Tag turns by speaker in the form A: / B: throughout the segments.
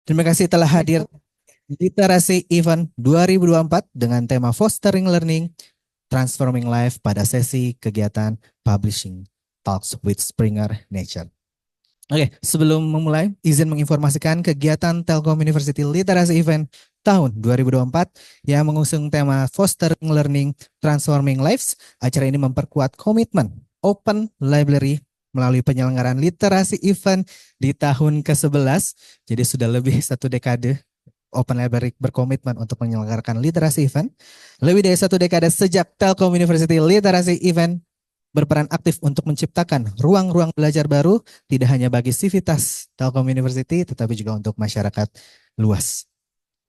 A: Terima kasih telah hadir di Literasi Event 2024 dengan tema Fostering Learning, Transforming Life pada sesi kegiatan Publishing Talks with Springer Nature. Oke, sebelum memulai, izin menginformasikan kegiatan Telkom University Literasi Event tahun 2024 yang mengusung tema Fostering Learning, Transforming Lives. Acara ini memperkuat komitmen Open Library melalui penyelenggaraan literasi event di tahun ke-11. Jadi sudah lebih satu dekade Open Library berkomitmen untuk menyelenggarakan literasi event. Lebih dari satu dekade sejak Telkom University Literasi Event berperan aktif untuk menciptakan ruang-ruang belajar baru, tidak hanya bagi sivitas Telkom University, tetapi juga untuk masyarakat luas.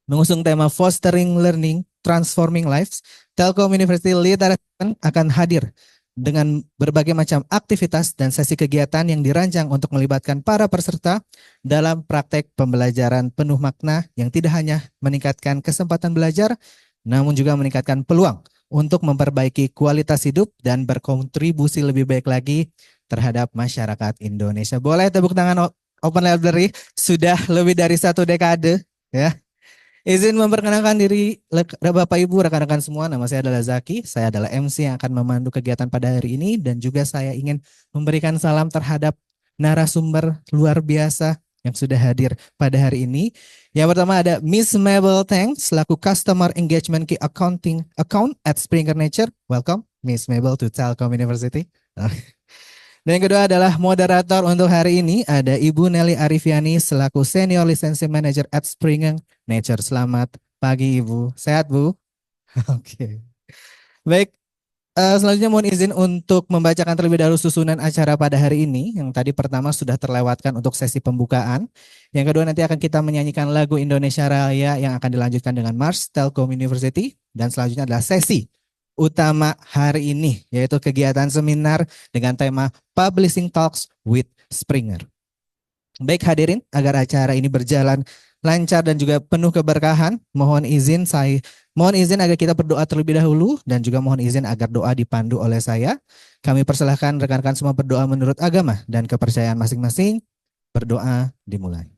A: Mengusung tema Fostering Learning, Transforming Lives, Telkom University Literasi Event akan hadir dengan berbagai macam aktivitas dan sesi kegiatan yang dirancang untuk melibatkan para peserta dalam praktek pembelajaran penuh makna yang tidak hanya meningkatkan kesempatan belajar, namun juga meningkatkan peluang untuk memperbaiki kualitas hidup dan berkontribusi lebih baik lagi terhadap masyarakat Indonesia. Boleh tepuk tangan Open Library, sudah lebih dari satu dekade ya. Izin memperkenalkan diri Bapak Ibu, rekan-rekan semua. Nama saya adalah Zaki. Saya adalah MC yang akan memandu kegiatan pada hari ini. Dan juga saya ingin memberikan salam terhadap narasumber luar biasa yang sudah hadir pada hari ini. Yang pertama ada Miss Mabel Tang selaku Customer Engagement Key Account at Springer Nature. Welcome Miss Mabel to Telkom University. Dan yang kedua adalah moderator untuk hari ini ada Ibu Nelly Arifyani selaku Senior Licensing Manager at Springer Nature. Selamat pagi Ibu. Sehat Bu? Oke. Baik, selanjutnya mohon izin untuk membacakan terlebih dahulu susunan acara pada hari ini. Yang tadi pertama sudah terlewatkan untuk sesi pembukaan. Yang kedua nanti akan kita menyanyikan lagu Indonesia Raya yang akan dilanjutkan dengan Mars Telkom University. Dan selanjutnya adalah sesi utama hari ini, yaitu kegiatan seminar dengan tema Publishing Talks with Springer. Baik hadirin, agar acara ini berjalan lancar dan juga penuh keberkahan, mohon izin agar kita berdoa terlebih dahulu dan juga mohon izin agar doa dipandu oleh saya. Kami persilahkan rekan-rekan semua berdoa menurut agama dan kepercayaan masing-masing. Berdoa dimulai.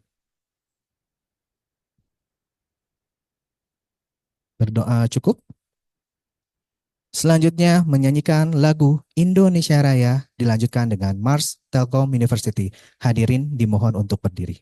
A: Berdoa cukup. Selanjutnya menyanyikan lagu Indonesia Raya dilanjutkan dengan Mars Telkom University. Hadirin dimohon untuk berdiri.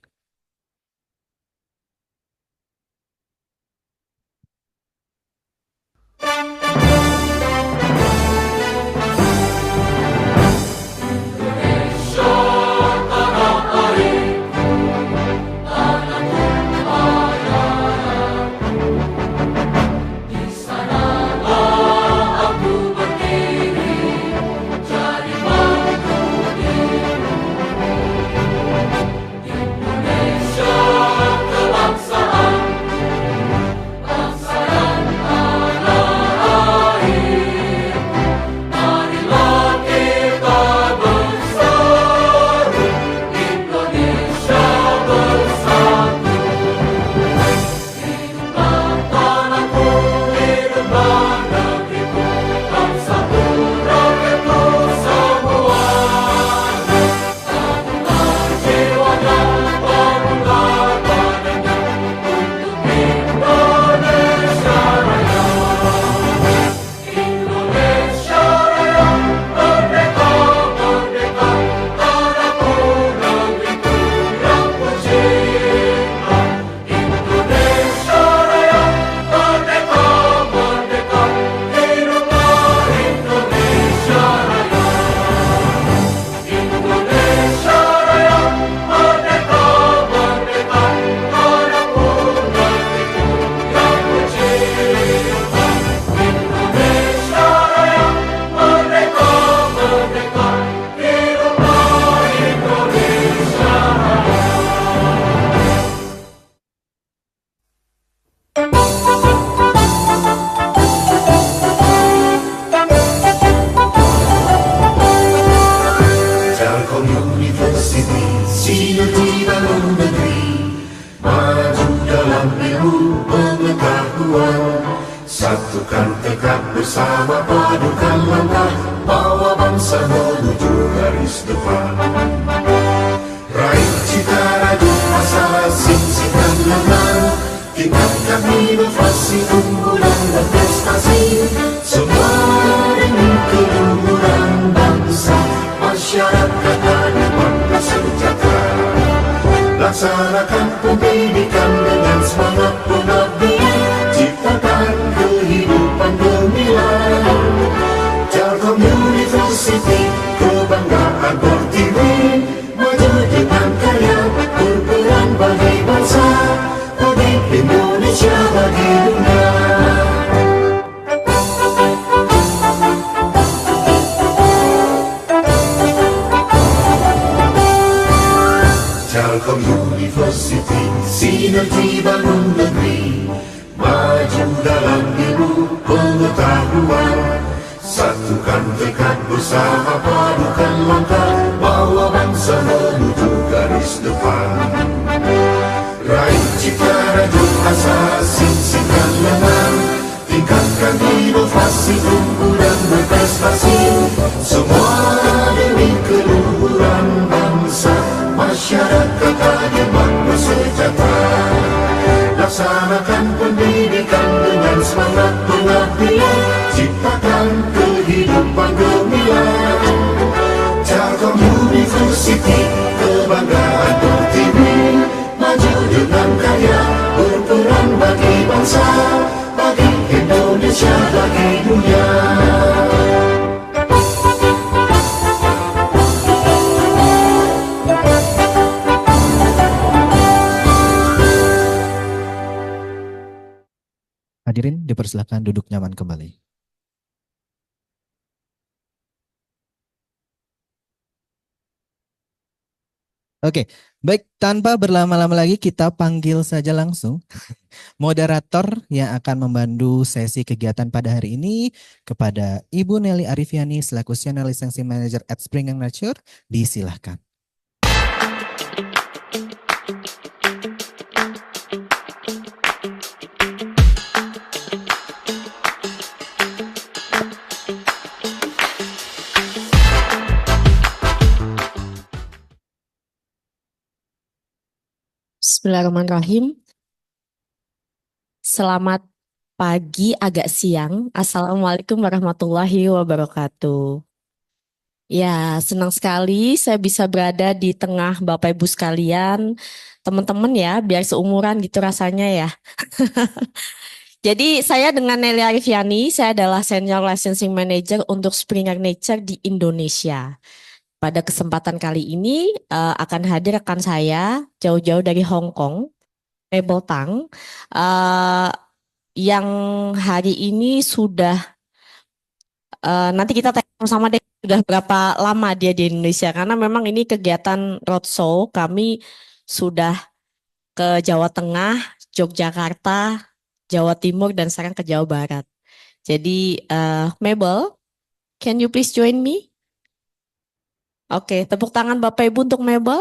B: Satukan tekad bersama, padukan langkah, bawa bangsa menuju garis depan. Raih cita radu masalah, singsingkan tingkatkan inovasi, unggulan dan prestasi, semua demi keluhuran bangsa, masyarakat adil bersejahtera. Laksanakan pendidikan dengan semangat pengabdian, ciptakan kehidupan gemilang. Telkom University, kebanggaan Pertiwi, maju dengan karya, berperan bagi bangsa, bagi Indonesia, bagi dunia. Telkom University, sinergi bangun negeri, maju dalam ilmu pengetahuan. Satukan tekad bersama, padukan langkah, bawa bangsa menuju garis depan. Raih cita rajut asa, singsingkan lengan, tingkatkan inovasi, unggulan berprestasi, semua demi keluhuran bangsa, masyarakat adil bersejahtera. Laksanakan pendidikan dengan semangat pengabdian, ciptakan kehidupan gemilang. Telkom University, kebanggaan Pertiwi, maju dengan karya, berperan bagi bangsa, bagi Indonesia, bagi dunia.
A: Hadirin dipersilakan duduk nyaman kembali. Oke, baik, tanpa berlama-lama lagi kita panggil saja langsung moderator yang akan membantu sesi kegiatan pada hari ini kepada Ibu Nelly Arifyani selaku Senior Licensing Manager at Springer Nature. Disilahkan.
C: Bismillahirrahmanirrahim. Selamat pagi agak siang. Assalamualaikum warahmatullahi wabarakatuh. Ya, senang sekali saya bisa berada di tengah Bapak Ibu sekalian, teman-teman ya, biar seumuran gitu rasanya ya. Jadi saya dengan Nelly Arifyani, saya adalah Senior Licensing Manager untuk Springer Nature di Indonesia. Pada kesempatan kali ini akan hadir rekan saya jauh-jauh dari Hong Kong, Mabel Tang, yang hari ini sudah nanti kita tanya sama deh sudah berapa lama dia di Indonesia, karena memang ini kegiatan roadshow kami sudah ke Jawa Tengah, Yogyakarta, Jawa Timur, dan sekarang ke Jawa Barat. Jadi Mabel, can you please join me? Oke, tepuk tangan Bapak Ibu untuk Mabel.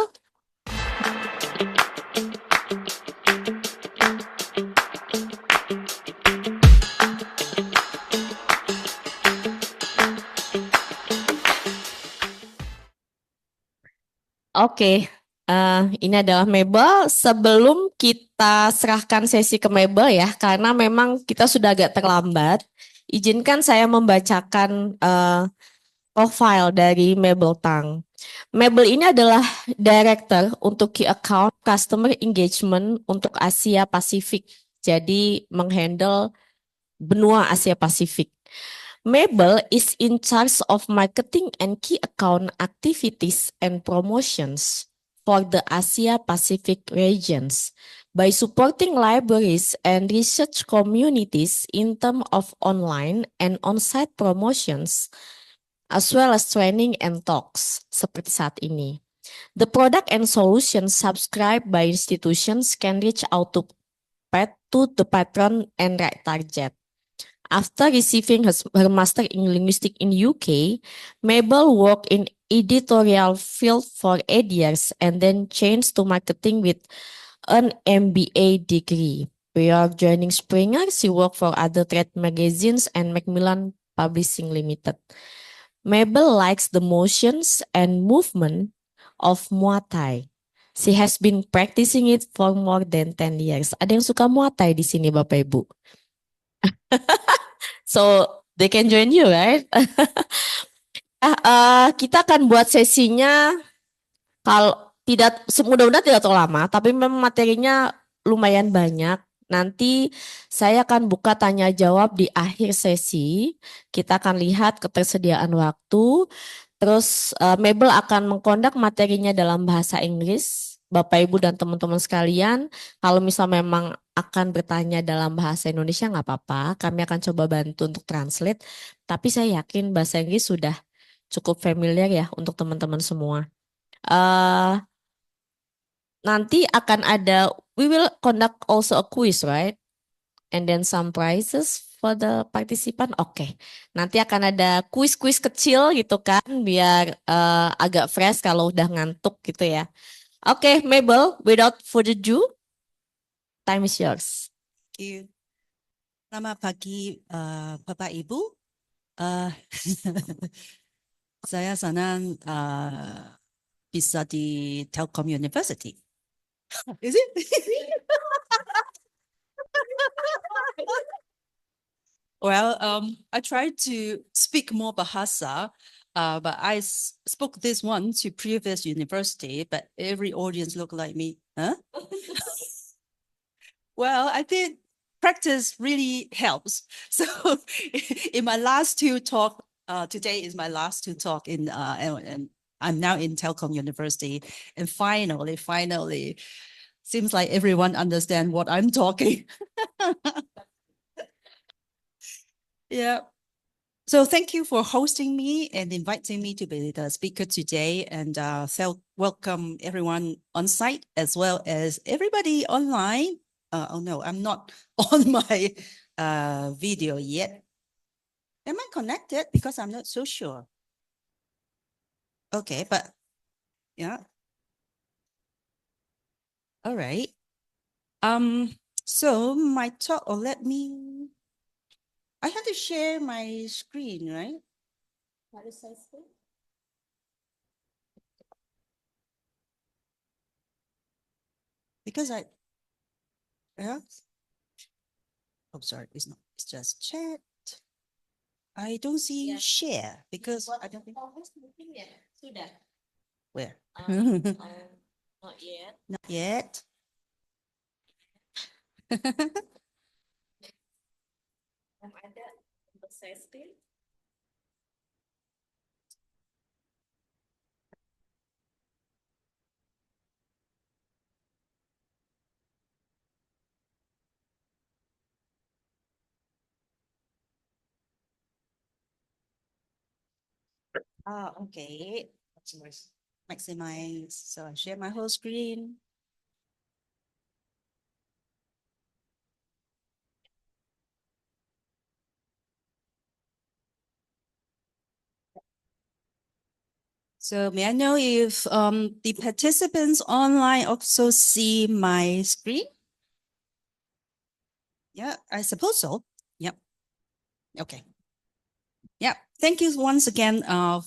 C: Oke, ini adalah Mabel. Sebelum kita serahkan sesi ke Mabel ya, karena memang kita sudah agak terlambat, izinkan saya membacakan profile dari Mabel Tang. Mabel ini adalah Director untuk Key Account Customer Engagement untuk Asia Pasifik. Jadi menghandle benua Asia Pasifik. Mabel is in charge of marketing and key account activities and promotions for the Asia Pacific regions by supporting libraries and research communities in terms of online and on-site promotions, as well as training and talks, seperti saat ini. The product and solutions subscribed by institutions can reach out to the patron and right target. After receiving her master in linguistics in UK, Mabel worked in editorial field for 8 years and then changed to marketing with an MBA degree. Prior joining Springer, she worked for other trade magazines and Macmillan Publishing Limited. Mabel likes the motions and movement of Muay Thai. She has been practicing it for more than 10 years. Ada yang suka Muay Thai di sini Bapak Ibu. So they can join you, right? Kita akan buat sesinya kalau tidak mudah-mudahan tidak terlalu lama, tapi memang materinya lumayan banyak. Nanti saya akan buka tanya jawab di akhir sesi. Kita akan lihat ketersediaan waktu. Terus Mabel akan mengkondak materinya dalam bahasa Inggris. Bapak Ibu dan teman-teman sekalian, kalau misal memang akan bertanya dalam bahasa Indonesia nggak apa-apa, kami akan coba bantu untuk translate. Tapi saya yakin bahasa Inggris sudah cukup familiar ya untuk teman-teman semua. Nanti akan ada, we will conduct also a quiz, right? And then some prizes for the participant. Oke, nanti akan ada kuis-kuis kecil gitu kan, biar agak fresh kalau udah ngantuk gitu ya. Oke, Mabel, without further ado, time is yours.
D: Thank you. Selamat pagi, Bapak Ibu. Saya senang bisa di Telkom University. Is it? Well, I tried to speak more Bahasa, but I spoke this one to previous university, but every audience looked like me. Huh? Well, I think practice really helps. So in my last two talk, today is my last two talk and I'm now in Telkom University. And finally, seems like everyone understand what I'm talking. Yeah. So thank you for hosting me and inviting me to be the speaker today, and welcome everyone on site as well as everybody online. Oh no, I'm not on my video yet. Am I connected? Because I'm not so sure. Okay, but yeah. All right. So my talk, I have to share my screen, right? Because yeah. Oh, sorry, it's not. It's just chat. I don't see share because I don't think.
C: Sudah.
D: Where?
C: Not yet.
D: Not yet.
C: Ada untuk saya screen.
D: Okay. Maximize. So I share my whole screen. So may I know if the participants online also see my screen? Yeah, I suppose so. Yep. Okay. Yeah, thank you once again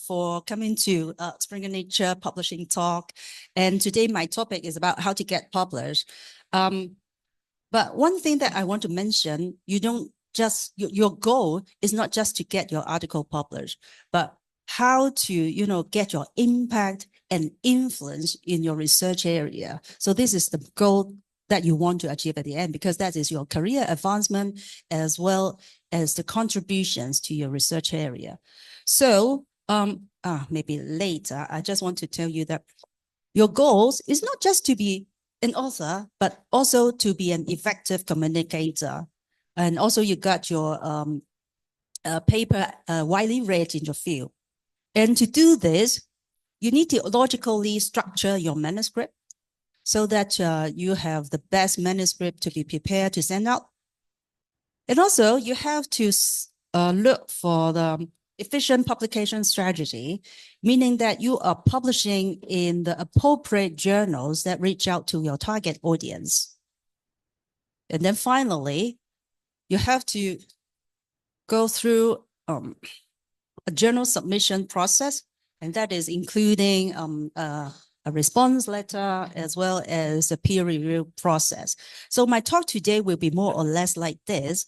D: for coming to Springer Nature Publishing Talk. And today my topic is about how to get published. But one thing that I want to mention, you don't just, your goal is not just to get your article published, but how to, get your impact and influence in your research area. So this is the goal that you want to achieve at the end, because that is your career advancement as well as the contributions to your research area. So maybe later, I just want to tell you that your goals is not just to be an author, but also to be an effective communicator. And also you got your paper widely read in your field. And to do this, you need to logically structure your manuscript so that you have the best manuscript to be prepared to send out. And also you have to look for the efficient publication strategy, meaning that you are publishing in the appropriate journals that reach out to your target audience. And then finally, you have to go through a journal submission process, and that is including a response letter, as well as a peer review process. So my talk today will be more or less like this.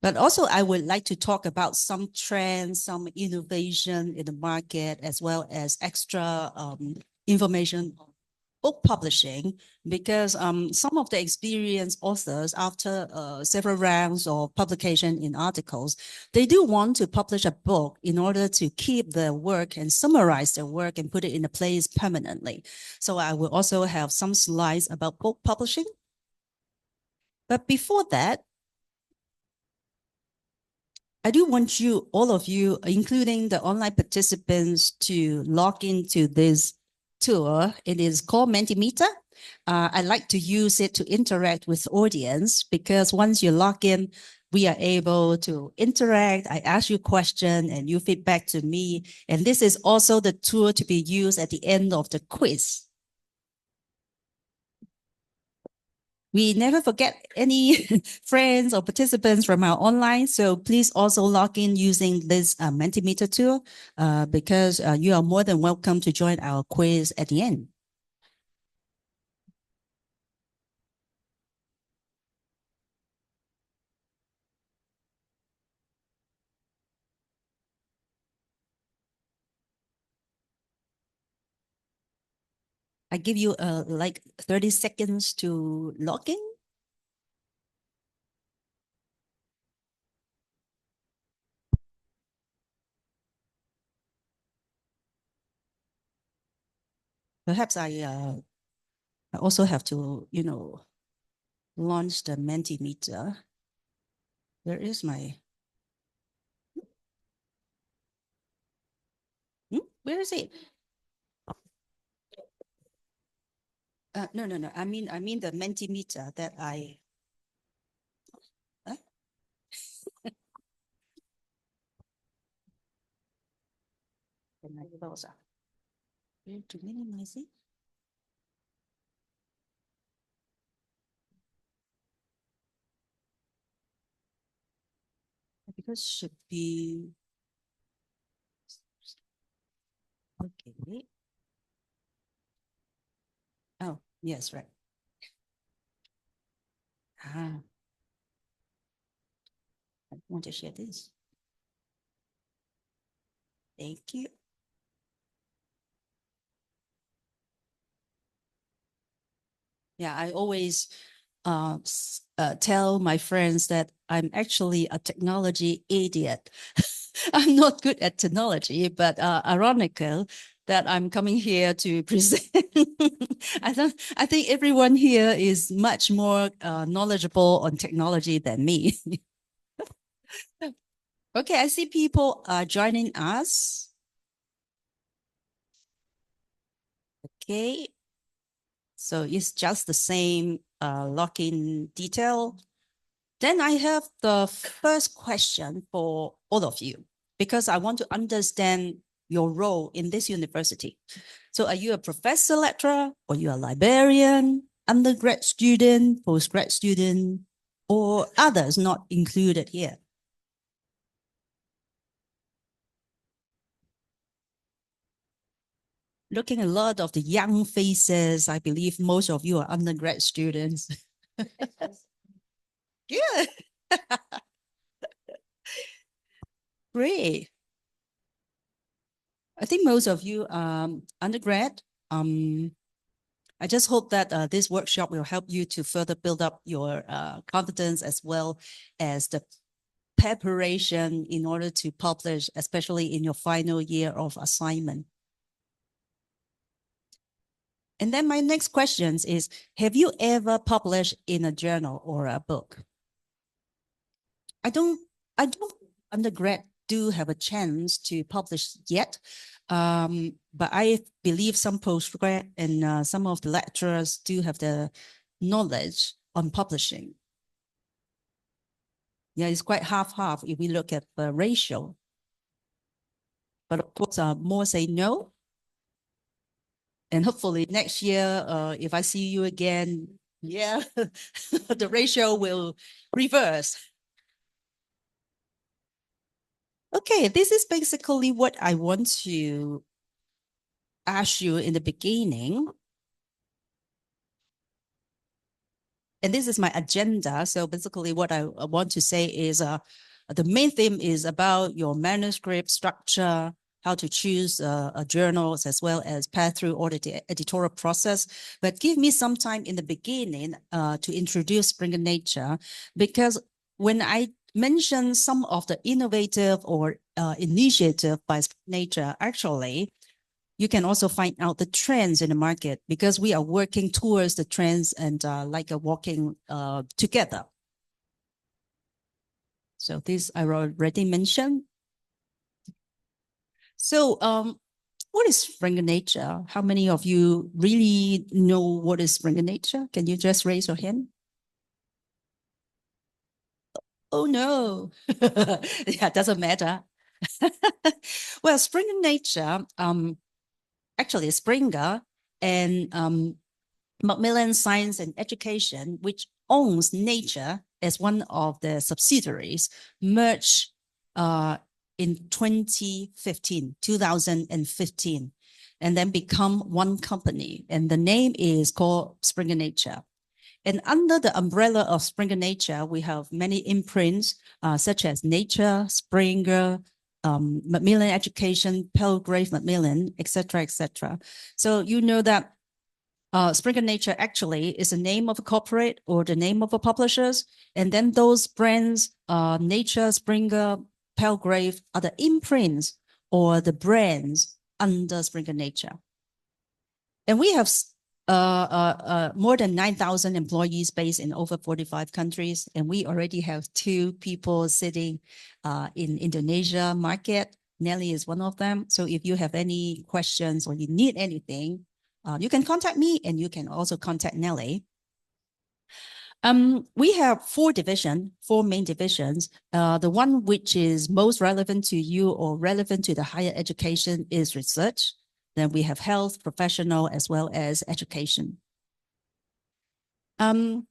D: But also I would like to talk about some trends, some innovation in the market, as well as extra information on book publishing, because some of the experienced authors, after several rounds of publication in articles, they do want to publish a book in order to keep their work and summarize their work and put it in a place permanently. So I will also have some slides about book publishing. But before that, I do want you, all of you, including the online participants, to log into this tool. It is called Mentimeter. I like to use it to interact with audience, because once you log in, we are able to interact. I ask you a question and you feedback to me. And this is also the tool to be used at the end of the quiz. We never forget any friends or participants from our online, so please also log in using this Mentimeter tool, because you are more than welcome to join our quiz at the end. I give you like 30 seconds to log in. Perhaps I also have to, launch the Mentimeter. Where is my? Where is it? No. I mean the Mentimeter that I. Can I close up? To minimize it. Because should be okay. Oh, yes, right. I want to share this. Thank you. Yeah, I always tell my friends that I'm actually a technology idiot. I'm not good at technology, but ironical that I'm coming here to present. I think everyone here is much more knowledgeable on technology than me. Okay, I see people joining us. Okay, so it's just the same login detail. Then I have the first question for all of you, because I want to understand your role in this university. So are you a professor lecturer, or you a librarian, undergrad student, postgrad student, or others not included here? Looking at a lot of the young faces, I believe most of you are undergrad students. Good. Great. I think most of you undergrad. I just hope that this workshop will help you to further build up your confidence, as well as the preparation in order to publish, especially in your final year of assignment. And then my next question is, have you ever published in a journal or a book? I don't undergrad do have a chance to publish yet, but I believe some postgrad and some of the lecturers do have the knowledge on publishing. Yeah, it's quite half-half if we look at the ratio. But of course, more say no. And hopefully next year, if I see you again, yeah, the ratio will reverse. Okay, this is basically what I want to ask you in the beginning, and this is my agenda. So basically what I want to say is the main theme is about your manuscript structure, how to choose journals, as well as pass through all the editorial process. But give me some time in the beginning to introduce Springer Nature, because when I mention some of the innovative or initiative by Springer Nature, actually, you can also find out the trends in the market, because we are working towards the trends and like walking together. So this I already mentioned. So what is Springer Nature? How many of you really know what is Springer Nature? Can you just raise your hand? Oh no, yeah, doesn't matter. Well, Springer Nature, actually Springer and Macmillan Science and Education, which owns Nature as one of the subsidiaries, merged in 2015, and then become one company. And the name is called Springer Nature. And under the umbrella of Springer Nature, we have many imprints such as Nature, Springer, Macmillan Education, Palgrave Macmillan, etc., etc. So you know that Springer Nature actually is the name of a corporate or the name of a publishers. And then those brands, Nature, Springer, Palgrave, are the imprints or the brands under Springer Nature. And we have more than 9,000 employees based in over 45 countries. And we already have 2 people sitting in Indonesia market. Nelly is one of them. So if you have any questions or you need anything, you can contact me, and you can also contact Nelly. We have 4 main divisions. The one which is most relevant to you or relevant to the higher education is research. Then we have health, professional, as well as education. The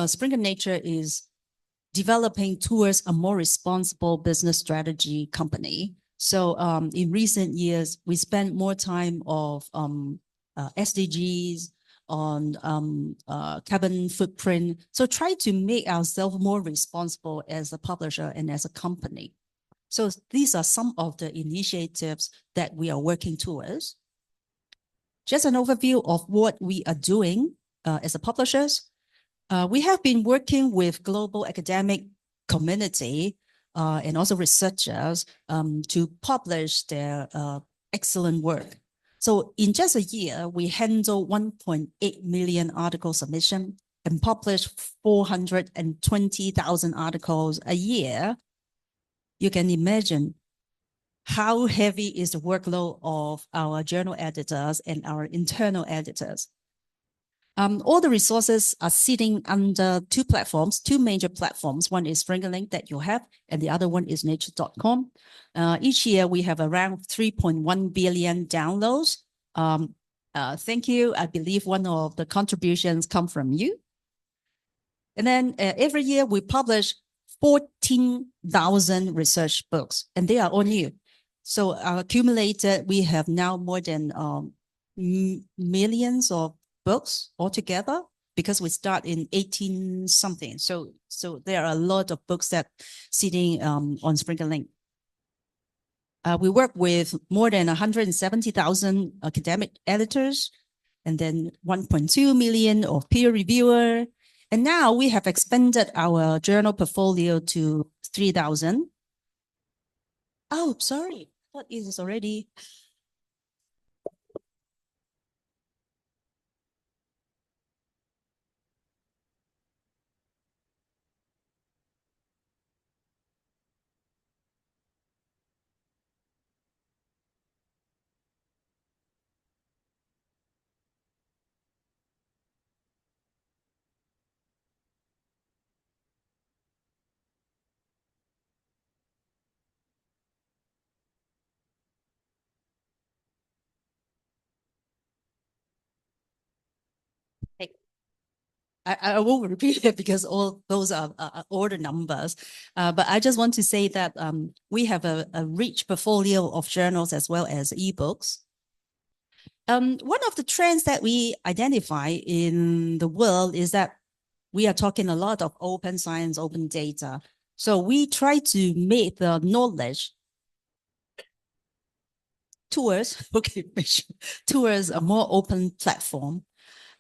D: Springer Nature is developing towards a more responsible business strategy company. So in recent years, we spent more time of SDGs, on carbon footprint. So try to make ourselves more responsible as a publisher and as a company. So these are some of the initiatives that we are working towards. Just an overview of what we are doing as a publishers. We have been working with global academic community and also researchers to publish their excellent work. So in just a year, we handle 1.8 million article submission and publish 420,000 articles a year. You can imagine how heavy is the workload of our journal editors and our internal editors. All the resources are sitting under 2 platforms, 2 major platforms. One is SpringerLink that you have, and the other one is nature.com. Each year we have around 3.1 billion downloads. Thank you. I believe one of the contributions come from you. And then every year we publish 14,000 research books, and they are all new. So accumulated, we have now more than millions of books altogether, because we start in 18 something. So there are a lot of books that sitting on SpringerLink. We work with more than 170,000 academic editors, and then 1.2 million of peer reviewer. And now we have expanded our journal portfolio to 3,000. Oh, sorry. I thought it is already. I won't repeat it because all those are order numbers. But I just want to say that we have a rich portfolio of journals as well as ebooks. One of the trends that we identify in the world is that we are talking a lot of open science, open data. So we try to make the knowledge towards a more open platform.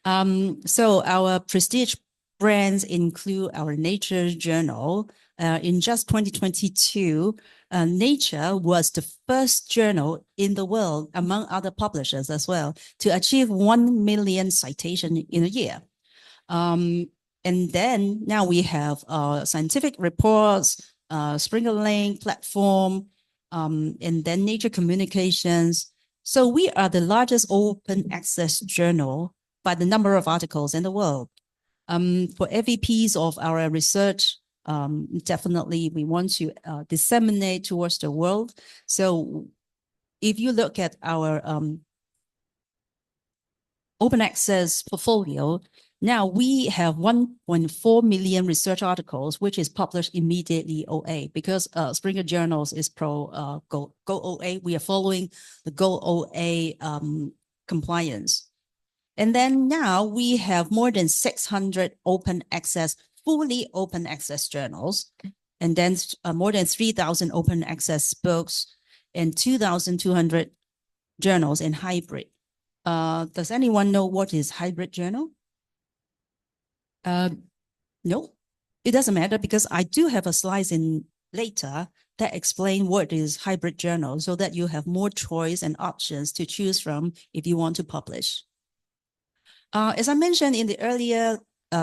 D: So our prestige brands include our Nature journal. In just 2022, Nature was the first journal in the world, among other publishers as well, to achieve 1 million citation in a year. And then now we have scientific reports, Springer Link platform, and then Nature Communications. So we are the largest open access journal by the number of articles in the world. For every piece of our research, definitely we want to disseminate towards the world. So if you look at our open access portfolio, now we have 1.4 million research articles, which is published immediately OA, because Springer Journals is pro Go OA. We are following the Go OA compliance. And then now we have more than 600 open access, fully open access journals, and then more than 3,000 open access books and 2,200 journals in hybrid. Does anyone know what is hybrid journal? No, it doesn't matter, because I do have a slide in later that explain what is hybrid journal, so that you have more choice and options to choose from if you want to publish. As I mentioned in the earlier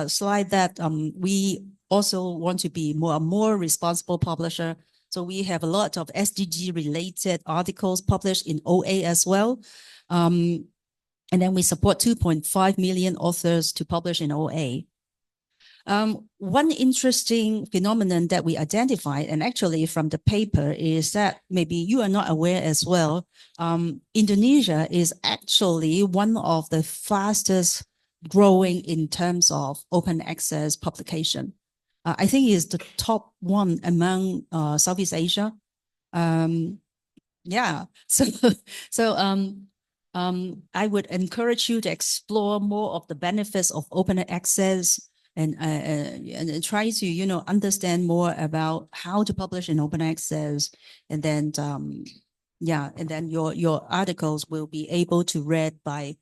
D: slide, that we also want to be a more responsible publisher. So we have a lot of SDG related articles published in OA as well. And then we support 2.5 million authors to publish in OA. One interesting phenomenon that we identified, and actually from the paper, is that maybe you are not aware as well. Indonesia is actually one of the fastest growing in terms of open access publication. I think it's the top one among Southeast Asia. Yeah, so I would encourage you to explore more of the benefits of open access, and try to, understand more about how to publish in open access. And then, and then your articles will be able to read by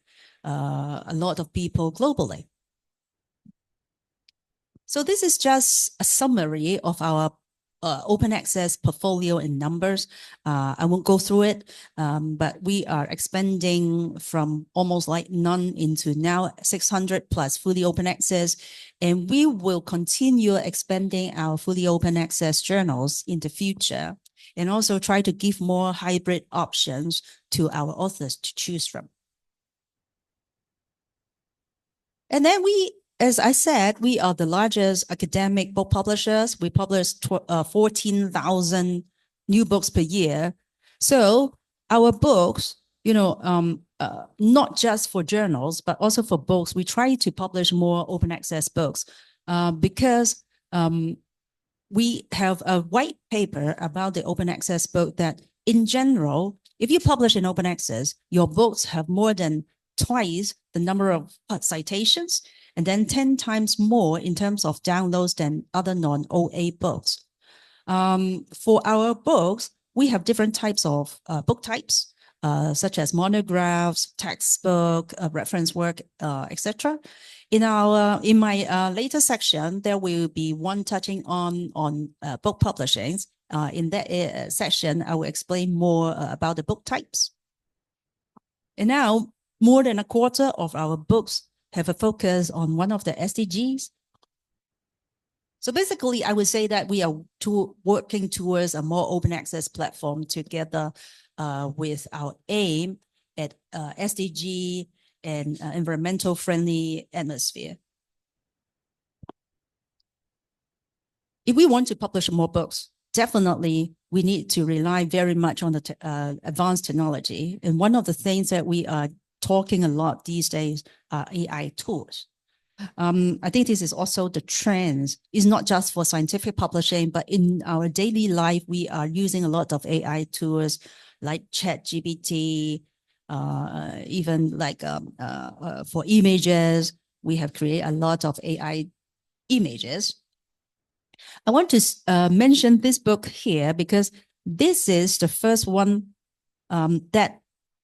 D: a lot of people globally. So this is just a summary of our open access portfolio in numbers. I won't go through it, but we are expanding from almost like none into now 600 plus fully open access. And we will continue expanding our fully open access journals in the future, and also try to give more hybrid options to our authors to choose from. And then as I said, we are the largest academic book publishers. We publish 14,000 new books per year. So our books, not just for journals, but also for books, we try to publish more open access books because we have a white paper about the open access book that in general, if you publish in open access, your books have more than twice the number of citations, and then 10 times more in terms of downloads than other non-OA books. For our books, we have different types of book types, such as monographs, textbook, reference work, etc. In my later section, there will be one touching on book publishing. In that section, I will explain more about the book types. And now, more than a quarter of our books have a focus on one of the SDGs. So basically, I would say that we are working towards a more open access platform together with our aim at SDG and environmental friendly atmosphere. If we want to publish more books, definitely we need to rely very much on the advanced technology. And one of the things that we are talking a lot these days are AI tools. I think this is also the trend. It's not just for scientific publishing, but in our daily life, we are using a lot of AI tools like ChatGPT, even like for images, we have created a lot of AI images. I want to mention this book here because this is the first one that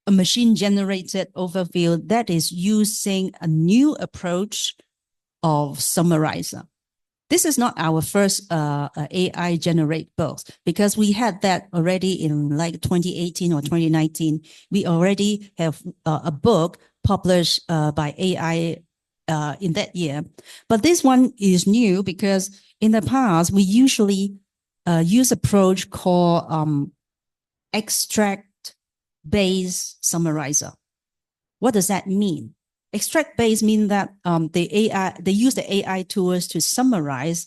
D: a machine-generated overview that is using a new approach of summarizer. This is not our first AI generate books because we had that already in like 2018 or 2019. We already have a book published by AI in that year. But this one is new because in the past, we usually use approach called extract-based summarizer. What does that mean? Extract-based means that they use the AI tools to summarize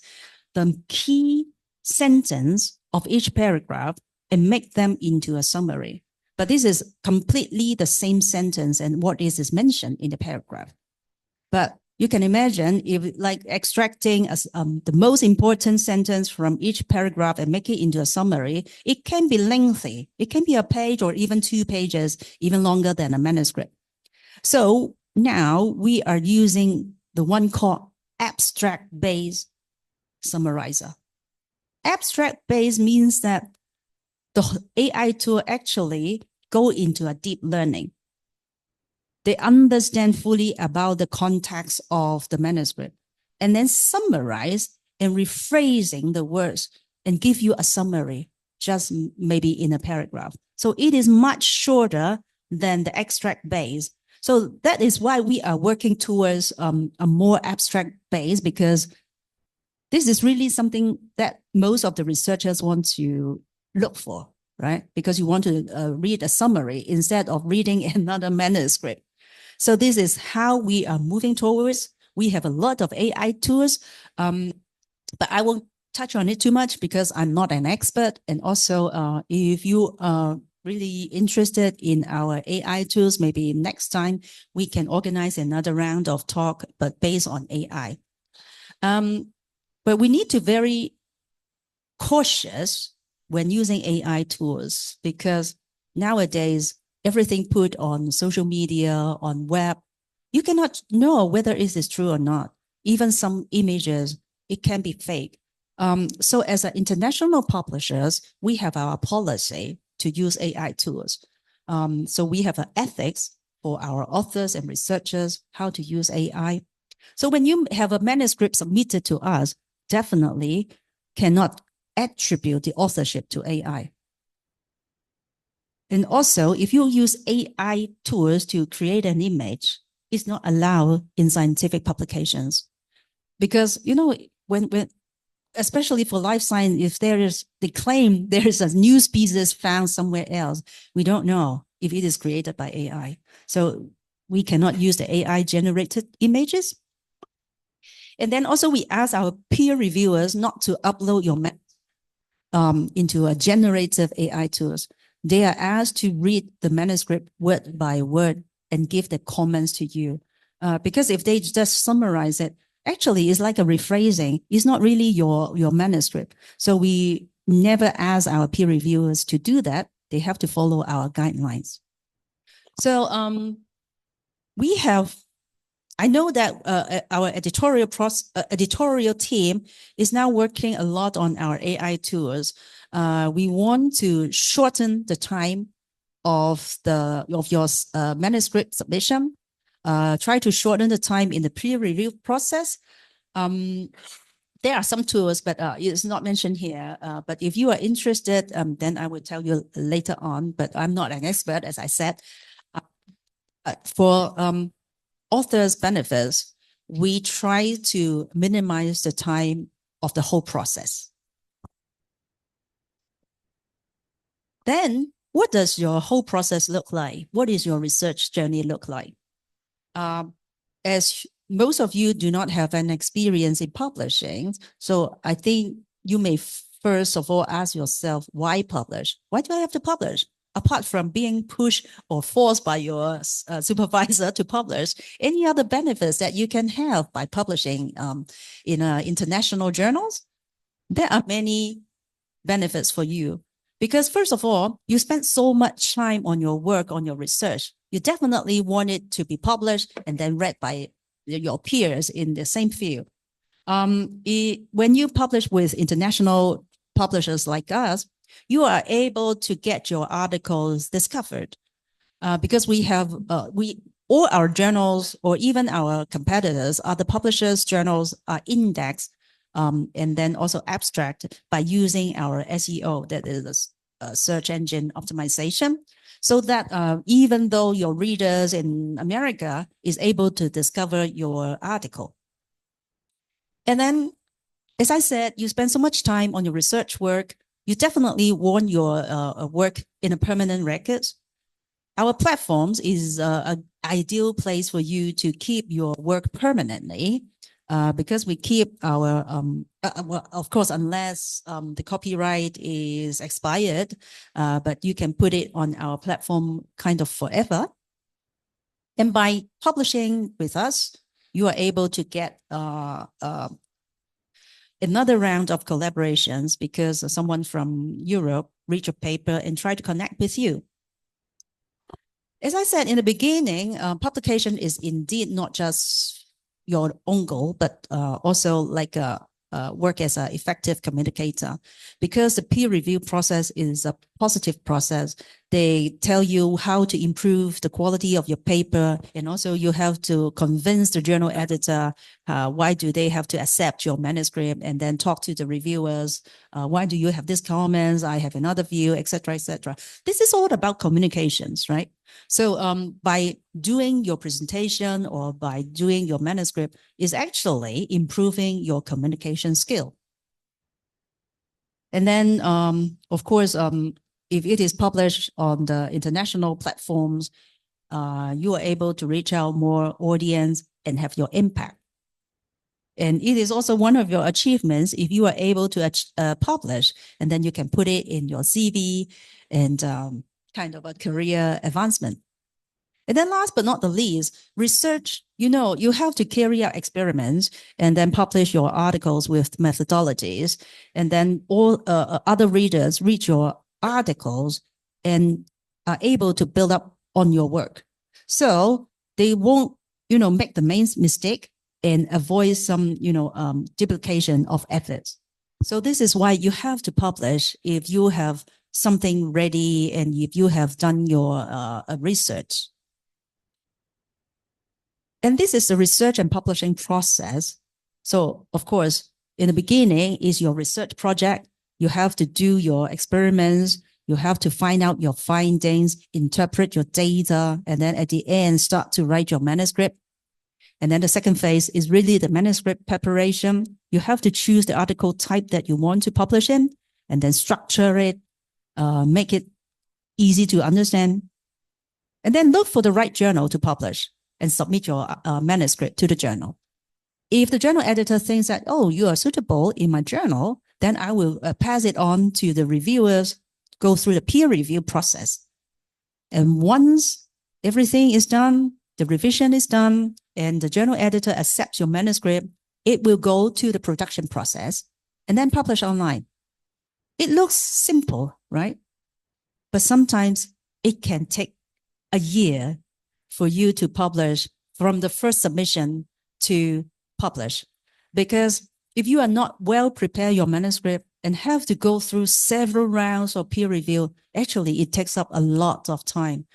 D: the key sentence of each paragraph and make them into a summary. But this is completely the same sentence and what is mentioned in the paragraph. But you can imagine if like extracting the most important sentence from each paragraph and make it into a summary, it can be lengthy. It can be a page or even 2 pages, even longer than a manuscript. So now we are using the one called abstract-based summarizer. Abstract-based means that the AI tool actually go into a deep learning. They understand fully about the context of the manuscript and then summarize and rephrasing the words and give you a summary, just maybe in a paragraph. So it is much shorter than the extract base. So that is why we are working towards a more abstract base, because this is really something that most of the researchers want to look for, right? Because you want to read a summary instead of reading another manuscript. So this is how we are moving towards. We have a lot of AI tools, but I won't touch on it too much because I'm not an expert. And also, if you are really interested in our AI tools, maybe next time we can organize another round of talk, but based on AI. But we need to be very cautious when using AI tools because nowadays, everything put on social media, on web, you cannot know whether it is true or not. Even some images, it can be fake. So as an international publishers, we have our policy to use AI tools. So we have an ethics for our authors and researchers, how to use AI. So when you have a manuscript submitted to us, definitely cannot attribute the authorship to AI. And also, if you use AI tools to create an image, it's not allowed in scientific publications. Because, you know, when especially for life science, if they claim there is a new species found somewhere else, we don't know if it is created by AI. So we cannot use the AI generated images. And then also we ask our peer reviewers not to upload your into a generative AI tools. They are asked to read the manuscript word by word and give the comments to you. Because if they just summarize it, actually it's like a rephrasing. It's not really your manuscript. So we never ask our peer reviewers to do that. They have to follow our guidelines. So I know that our editorial team is now working a lot on our AI tools. We want to shorten the time of your manuscript submission. Try to shorten the time in the peer review process. There are some tools, but it's not mentioned here. But if you are interested, then I will tell you later on. But I'm not an expert, as I said. For authors' benefits, we try to minimize the time of the whole process. Then, what does your whole process look like? What is your research journey look like? As most of you do not have an experience in publishing, so I think you may first of all ask yourself, why publish? Why do I have to publish? apart from being pushed or forced by your supervisor to publish, any other benefits that you can have by publishing in international journals? There are many benefits for you. Because first of all, you spend so much time on your work, on your research. You definitely want it to be published and then read by your peers in the same field. When you publish with international publishers like us, you are able to get your articles discovered because we have all our journals or even our competitors, other publishers' journals are indexed and then also abstract by using our SEO, that is a search engine optimization, so that even though your readers in America is able to discover your article. And then, as I said, you spend so much time on your research work, you definitely want your work in a permanent record. Our platforms is an ideal place for you to keep your work permanently because we keep our, well, of course, unless the copyright is expired, but you can put it on our platform kind of forever. And by publishing with us, you are able to get another round of collaborations because someone from Europe read your paper and try to connect with you. As I said in the beginning, publication is indeed not just your own goal, but also like work as an effective communicator, because the peer review process is a positive process. They tell you how to improve the quality of your paper, and also you have to convince the journal editor why do they have to accept your manuscript, and then talk to the reviewers. Why do you have these comments? I have another view, etc., etc. This is all about communications, right? So by doing your presentation or by doing your manuscript is actually improving your communication skill. And then, of course, if it is published on the international platforms, you are able to reach out more audience and have your impact. And it is also one of your achievements if you are able to publish, and then you can put it in your CV and kind of a career advancement. And then last but not the least, research, you have to carry out experiments and then publish your articles with methodologies. And then all other readers read your articles and are able to build up on your work. So they won't, make the main mistake and avoid some, duplication of efforts. So this is why you have to publish if you have something ready and if you have done your research. And this is the research and publishing process. So, of course, in the beginning is your research project. You have to do your experiments. You have to find out your findings, interpret your data, and then at the end, start to write your manuscript. And then the second phase is really the manuscript preparation. You have to choose the article type that you want to publish in, and then structure it, make it easy to understand, and then look for the right journal to publish and submit your manuscript to the journal. If the journal editor thinks that, oh, you are suitable in my journal, then I will pass it on to the reviewers, go through the peer review process. And once everything is done, the revision is done, and the journal editor accepts your manuscript, it will go to the production process and then publish online. It looks simple, right? But sometimes it can take a year for you to publish from the first submission to publish. Because if you are not well prepared your manuscript and have to go through several rounds of peer review, actually it takes up a lot of time.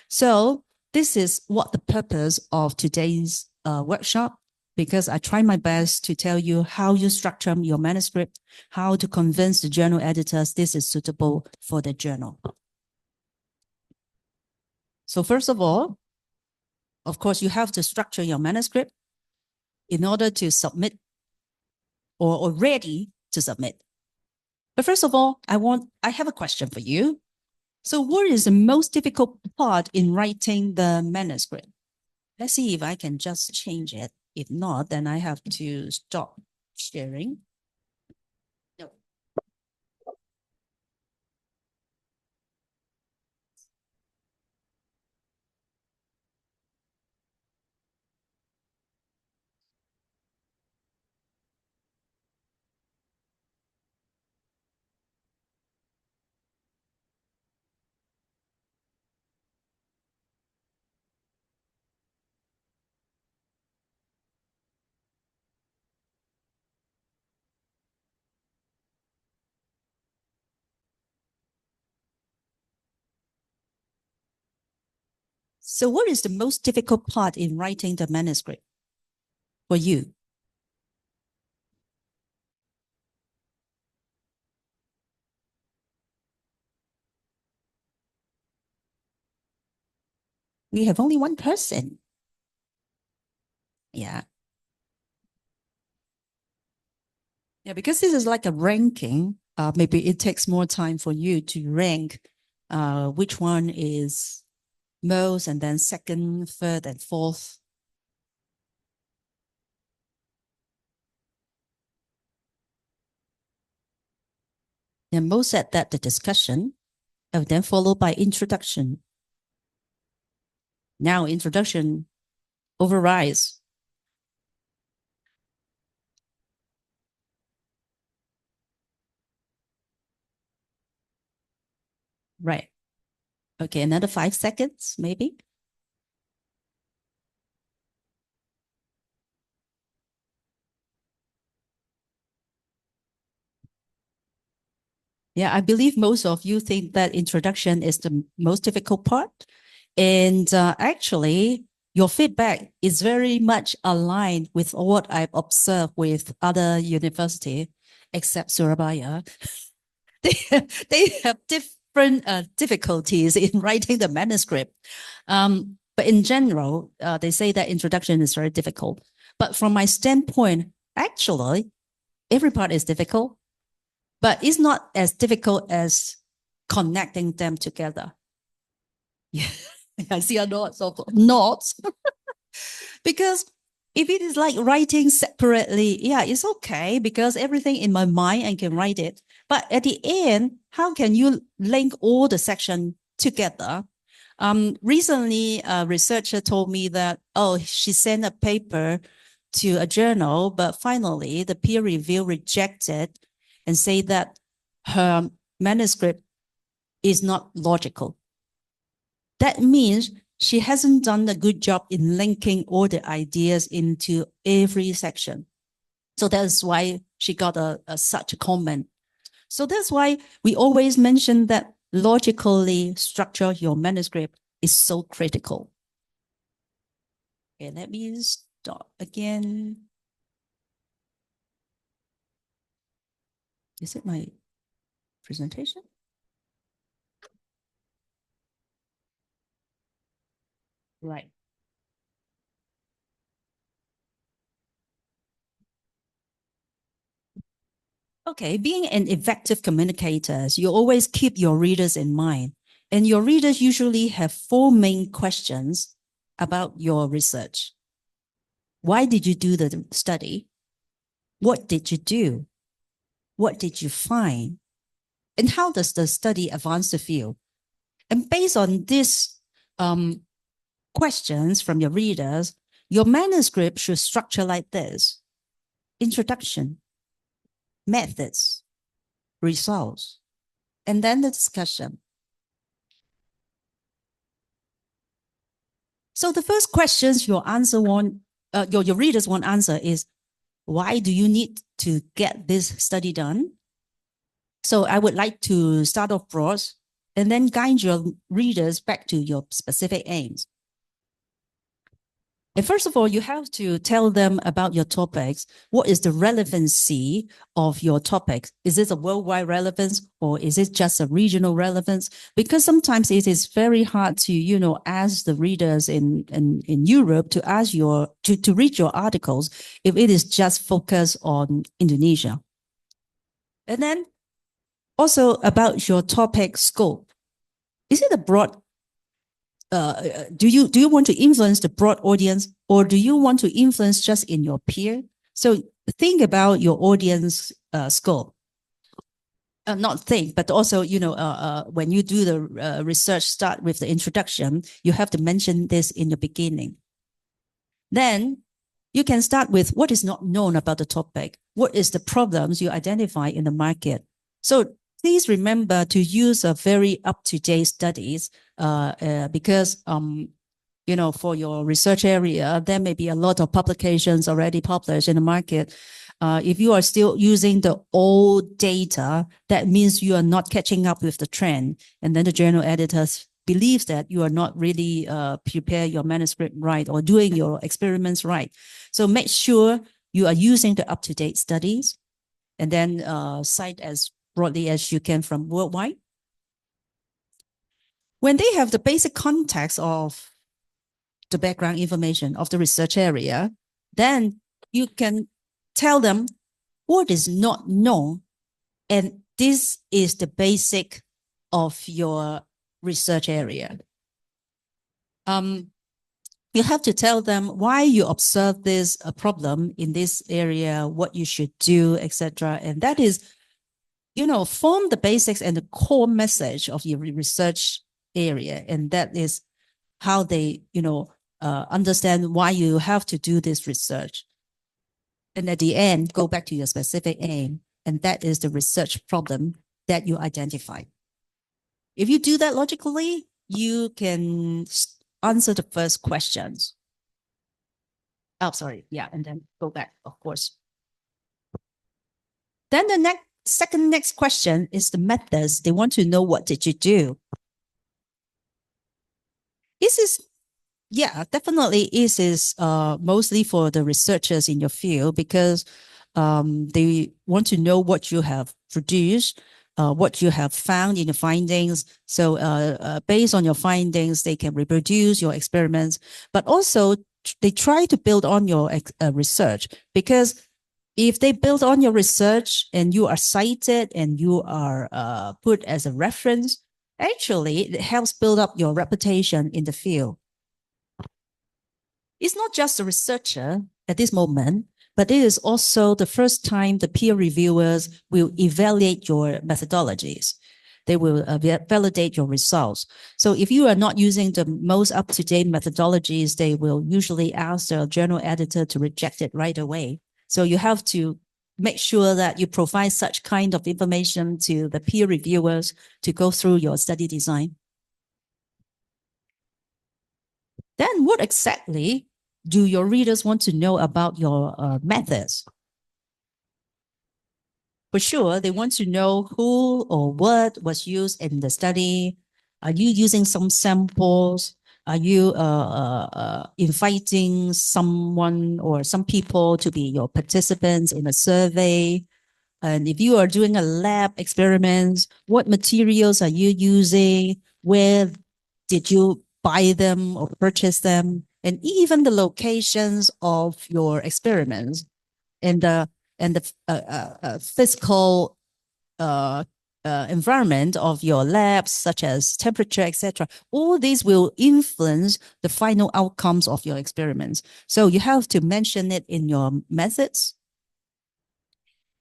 D: So this is what the purpose of today's workshop, because I try my best to tell you how you structure your manuscript, how to convince the journal editors this is suitable for the journal. So first of all, of course, you have to structure your manuscript in order to submit or ready to submit. But first of all, I have a question for you. So what is the most difficult part in writing the manuscript? Let's see if I can just change it. If not, then I have to stop sharing. No. So what is the most difficult part in writing the manuscript for you? We have only one person. Yeah. Yeah, because this is like a ranking, maybe it takes more time for you to rank which one is most, and then second, third, and fourth. And most said that the discussion, and then followed by introduction. Now introduction overrides. Right. Okay, another 5 seconds, maybe. Yeah, I believe most of you think that introduction is the most difficult part. And actually, your feedback is very much aligned with what I've observed with other universities, except Surabaya. They have different difficulties in writing the manuscript. But in general, they say that introduction is very difficult. But from my standpoint, actually, every part is difficult, but it's not as difficult as connecting them together. Yeah, I see a lot of nods. Because if it is like writing separately, yeah, it's okay because everything in my mind, I can write it. But at the end, how can you link all the sections together? Recently, a researcher told me that, oh, she sent a paper to a journal, but finally the peer review rejected and say that her manuscript is not logical. That means she hasn't done a good job in linking all the ideas into every section. So that's why she got such a comment. So that's why we always mention that logically structure your manuscript is so critical. Okay, let me start again. Is it my presentation? Right. Okay, being an effective communicator, you always keep your readers in mind. And your readers usually have 4 main questions about your research. Why did you do the study? What did you do? What did you find? And how does the study advance the field? And based on these questions from your readers, your manuscript should structure like this: introduction, methods, results, and then the discussion. So the first questions your readers want answer is, why do you need to get this study done? So I would like to start off broad and then guide your readers back to your specific aims. And first of all, you have to tell them about your topics. What is the relevancy of your topic? Is it a worldwide relevance or is it just a regional relevance? Because sometimes it is very hard to, ask the readers in Europe to to read your articles if it is just focused on Indonesia. And then also about your topic scope. Is it a broad do you want to influence the broad audience, or do you want to influence just in your peer? So think about your audience scope. Not think, but also, when you do the research, start with the introduction, you have to mention this in the beginning. Then you can start with what is not known about the topic. What is the problems you identify in the market? So please remember to use a very up-to-date studies because, for your research area, there may be a lot of publications already published in the market. If you are still using the old data, that means you are not catching up with the trend. And then the journal editors believes that you are not really prepare your manuscript right or doing your experiments right. So make sure you are using the up-to-date studies, and then cite as broadly as you can from worldwide. When they have the basic context of the background information of the research area, then you can tell them what is not known, and this is the basic of your research area. You have to tell them why you observe this problem in this area, what you should do, etc. And that is, form the basics and the core message of your research area. And that is how they, understand why you have to do this research. And at the end, go back to your specific aim. And that is the research problem that you identify. If you do that logically, you can answer the first questions. Oh, sorry. Yeah. And then go back, of course. Then the next question is the methods. They want to know, what did you do? This is, definitely this is mostly for the researchers in your field, because they want to know what you have produced, what you have found in your findings. So based on your findings, they can reproduce your experiments, but also they try to build on your research, because if they build on your research and you are cited and you are put as a reference, actually it helps build up your reputation in the field. It's not just the researcher at this moment, but it is also the first time the peer reviewers will evaluate your methodologies. They will validate your results. So if you are not using the most up-to-date methodologies, they will usually ask the journal editor to reject it right away. So you have to make sure that you provide such kind of information to the peer reviewers to go through your study design. Then what exactly do your readers want to know about your methods? For sure, they want to know who or what was used in the study. Are you using some samples? Are you inviting someone or some people to be your participants in a survey? And if you are doing a lab experiment, what materials are you using? Where did you buy them or purchase them? And even the locations of your experiments and the physical environment of your labs, such as temperature, etc. All these will influence the final outcomes of your experiments. So you have to mention it in your methods.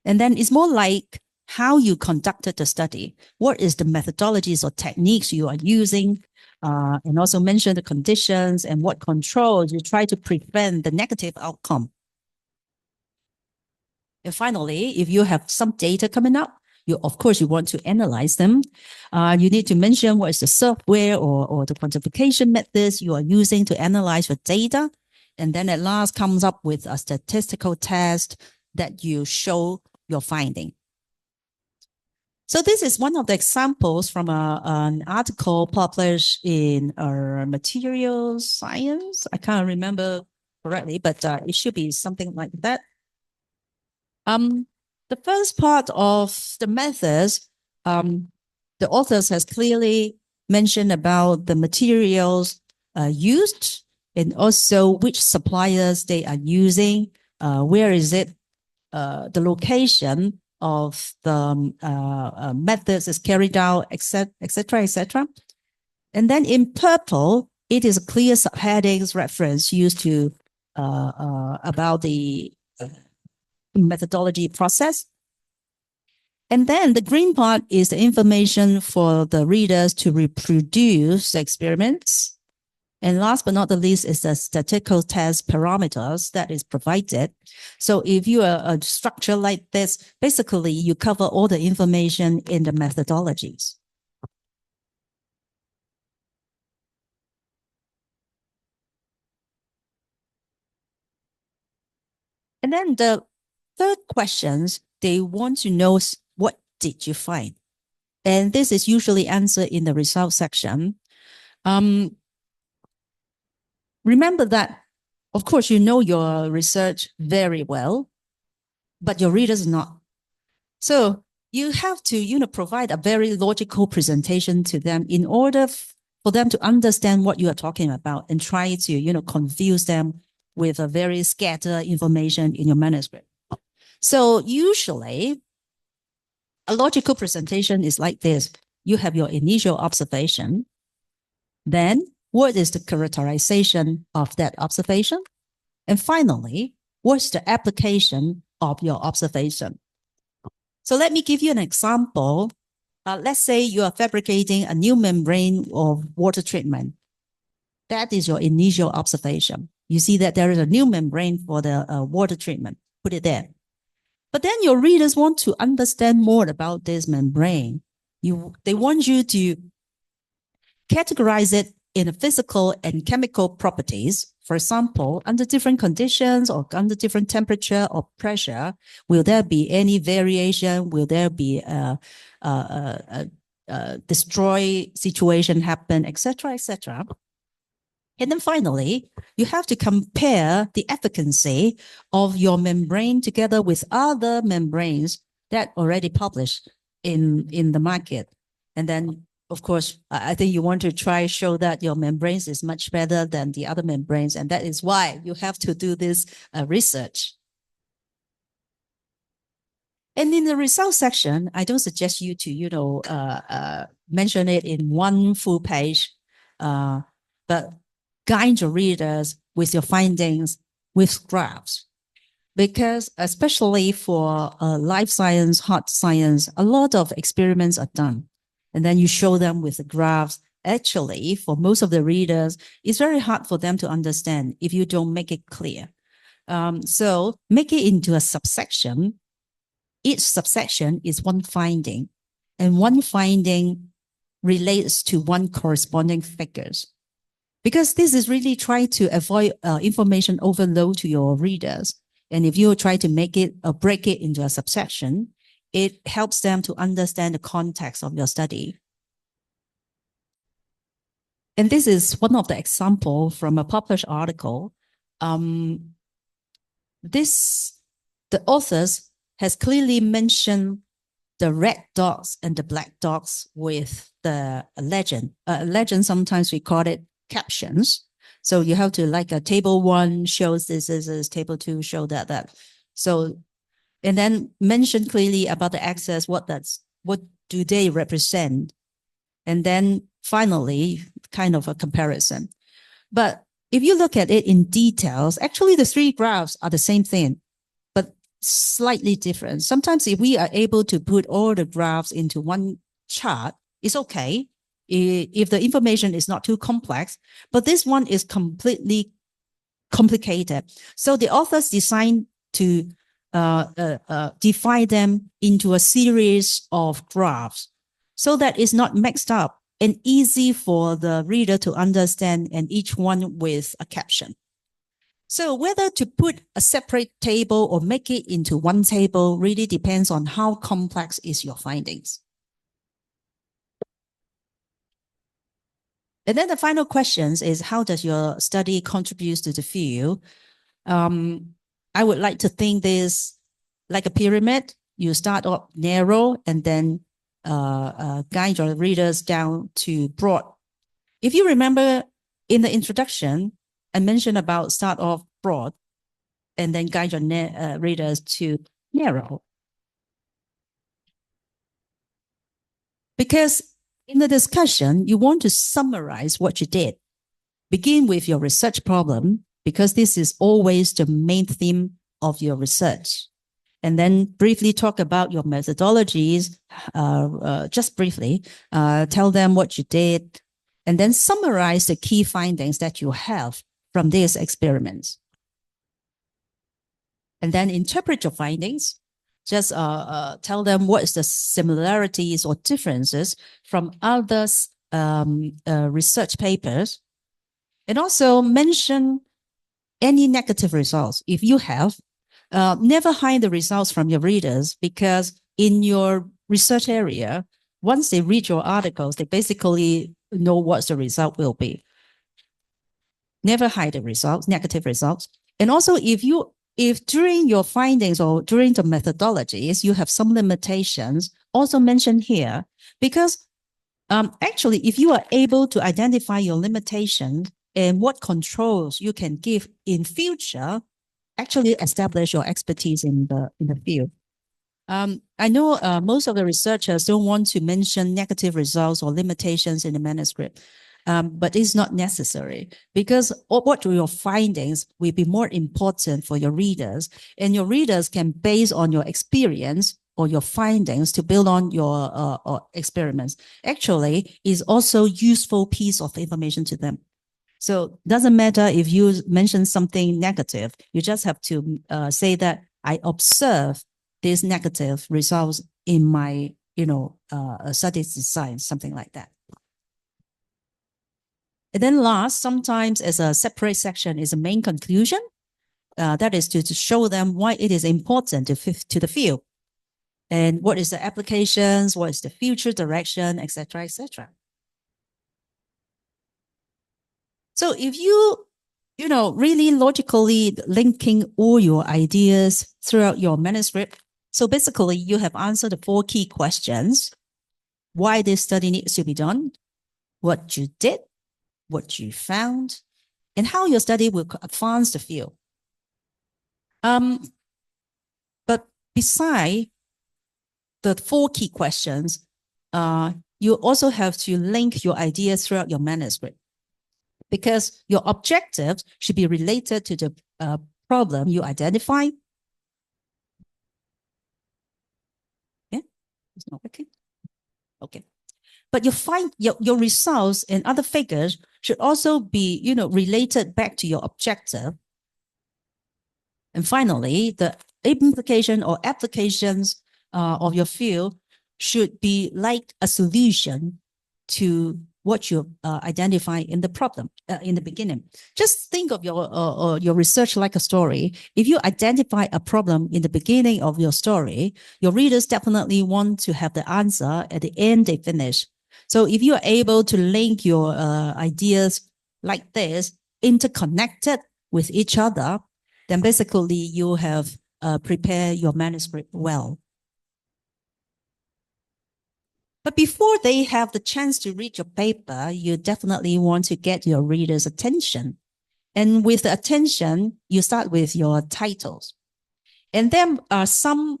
D: And then it's more like how you conducted the study. What is the methodologies or techniques you are using? And also mention the conditions and what controls you try to prevent the negative outcome. And finally, if you have some data coming up, of course, you want to analyze them. You need to mention what is the software or the quantification methods you are using to analyze your data. And then at last comes up with a statistical test that you show your finding. So this is one of the examples from an article published in Materials Science. I can't remember correctly, but it should be something like that. The first part of the methods, the authors has clearly mentioned about the materials used and also which suppliers they are using, where is it, the location of the methods is carried out, etc., etc. And then in purple, it is a clear subheadings reference used to about the methodology process. And then the green part is the information for the readers to reproduce the experiments. And last but not the least is the statistical test parameters that is provided. So if you are a structure like this, basically you cover all the information in the methodologies. And then the third questions, they want to know what did you find? And this is usually answered in the result section. Remember that, of course, you know your research very well, but your readers not. So you have to, provide a very logical presentation to them in order for them to understand what you are talking about and try to, confuse them with a very scattered information in your manuscript. So usually a logical presentation is like this. You have your initial observation. Then what is the characterization of that observation? And finally, what's the application of your observation? So let me give you an example. Let's say you are fabricating a new membrane of water treatment. That is your initial observation. You see that there is a new membrane for the water treatment. Put it there. But then your readers want to understand more about this membrane. They want you to categorize it in physical and chemical properties. For example, under different conditions or under different temperature or pressure, will there be any variation? Will there be a destroy situation happen, etc., etc.? And then finally, you have to compare the efficacy of your membrane together with other membranes that already published in the market. And then, of course, I think you want to try show that your membranes is much better than the other membranes. And that is why you have to do this research. And in the results section, I don't suggest you to, mention it in one full page, but guide your readers with your findings with graphs. Because especially for life science, hard science, a lot of experiments are done. And then you show them with the graphs. Actually, for most of the readers, it's very hard for them to understand if you don't make it clear. So make it into a subsection. Each subsection is one finding, and one finding relates to one corresponding figures. Because this is really trying to avoid information overload to your readers. And if you try to make it or break it into a subsection, it helps them to understand the context of your study. And this is one of the examples from a published article. The authors has clearly mentioned the red dots and the black dots with the legend. Legend, sometimes we call it captions. So you have to, like, a table 1 shows this is table 2 show that. So, and then mention clearly about the axis, what do they represent? And then finally, kind of a comparison. But if you look at it in details, actually the 3 graphs are the same thing, but slightly different. Sometimes if we are able to put all the graphs into one chart, it's okay if the information is not too complex, but this one is completely complicated. So the authors designed to divide them into a series of graphs so that it's not mixed up and easy for the reader to understand, and each one with a caption. So whether to put a separate table or make it into one table really depends on how complex is your findings. And then the final questions is, how does your study contribute to the field? I would like to think this like a pyramid. You start off narrow and then guide your readers down to broad. If you remember in the introduction, I mentioned about start off broad and then guide your readers to narrow. Because in the discussion, you want to summarize what you did. Begin with your research problem, because this is always the main theme of your research. And then briefly talk about your methodologies, just briefly, tell them what you did, and then summarize the key findings that you have from these experiments. And then interpret your findings. Just tell them what is the similarities or differences from others' research papers. And also mention any negative results. If you have, never hide the results from your readers, because in your research area, once they read your articles, they basically know what the result will be. Never hide the results, negative results. And also if during your findings or during the methodologies, you have some limitations, also mentioned here, because actually, if you are able to identify your limitations and what controls you can give in future, actually establish your expertise in the field. I know most of the researchers don't want to mention negative results or limitations in the manuscript, but it's not necessary, because what your findings will be more important for your readers, and your readers can base on your experience or your findings to build on your experiments. Actually, is also useful piece of information to them. So doesn't matter if you mention something negative, you just have to say that I observe these negative results in my, studies in science, something like that. And then last, sometimes as a separate section is a main conclusion. That is to show them why it is important to the field, and what is the applications, what is the future direction, etc., etc. So if you really logically linking all your ideas throughout your manuscript, so basically you have answered the 4 key questions: why this study needs to be done, what you did, what you found, and how your study will advance the field. But beside the 4 key questions, you also have to link your ideas throughout your manuscript, because your objectives should be related to the problem you identify. Yeah, it's not working. Okay. But your results and other figures should also be, related back to your objective. And finally, the implication or applications of your field should be like a solution to what you identify in the problem in the beginning. Just think of your research like a story. If you identify a problem in the beginning of your story, your readers definitely want to have the answer at the end they finish. So if you are able to link your ideas like this, interconnected with each other, then basically you have prepared your manuscript well. But before they have the chance to read your paper, you definitely want to get your readers' attention. And with the attention, you start with your titles. And then some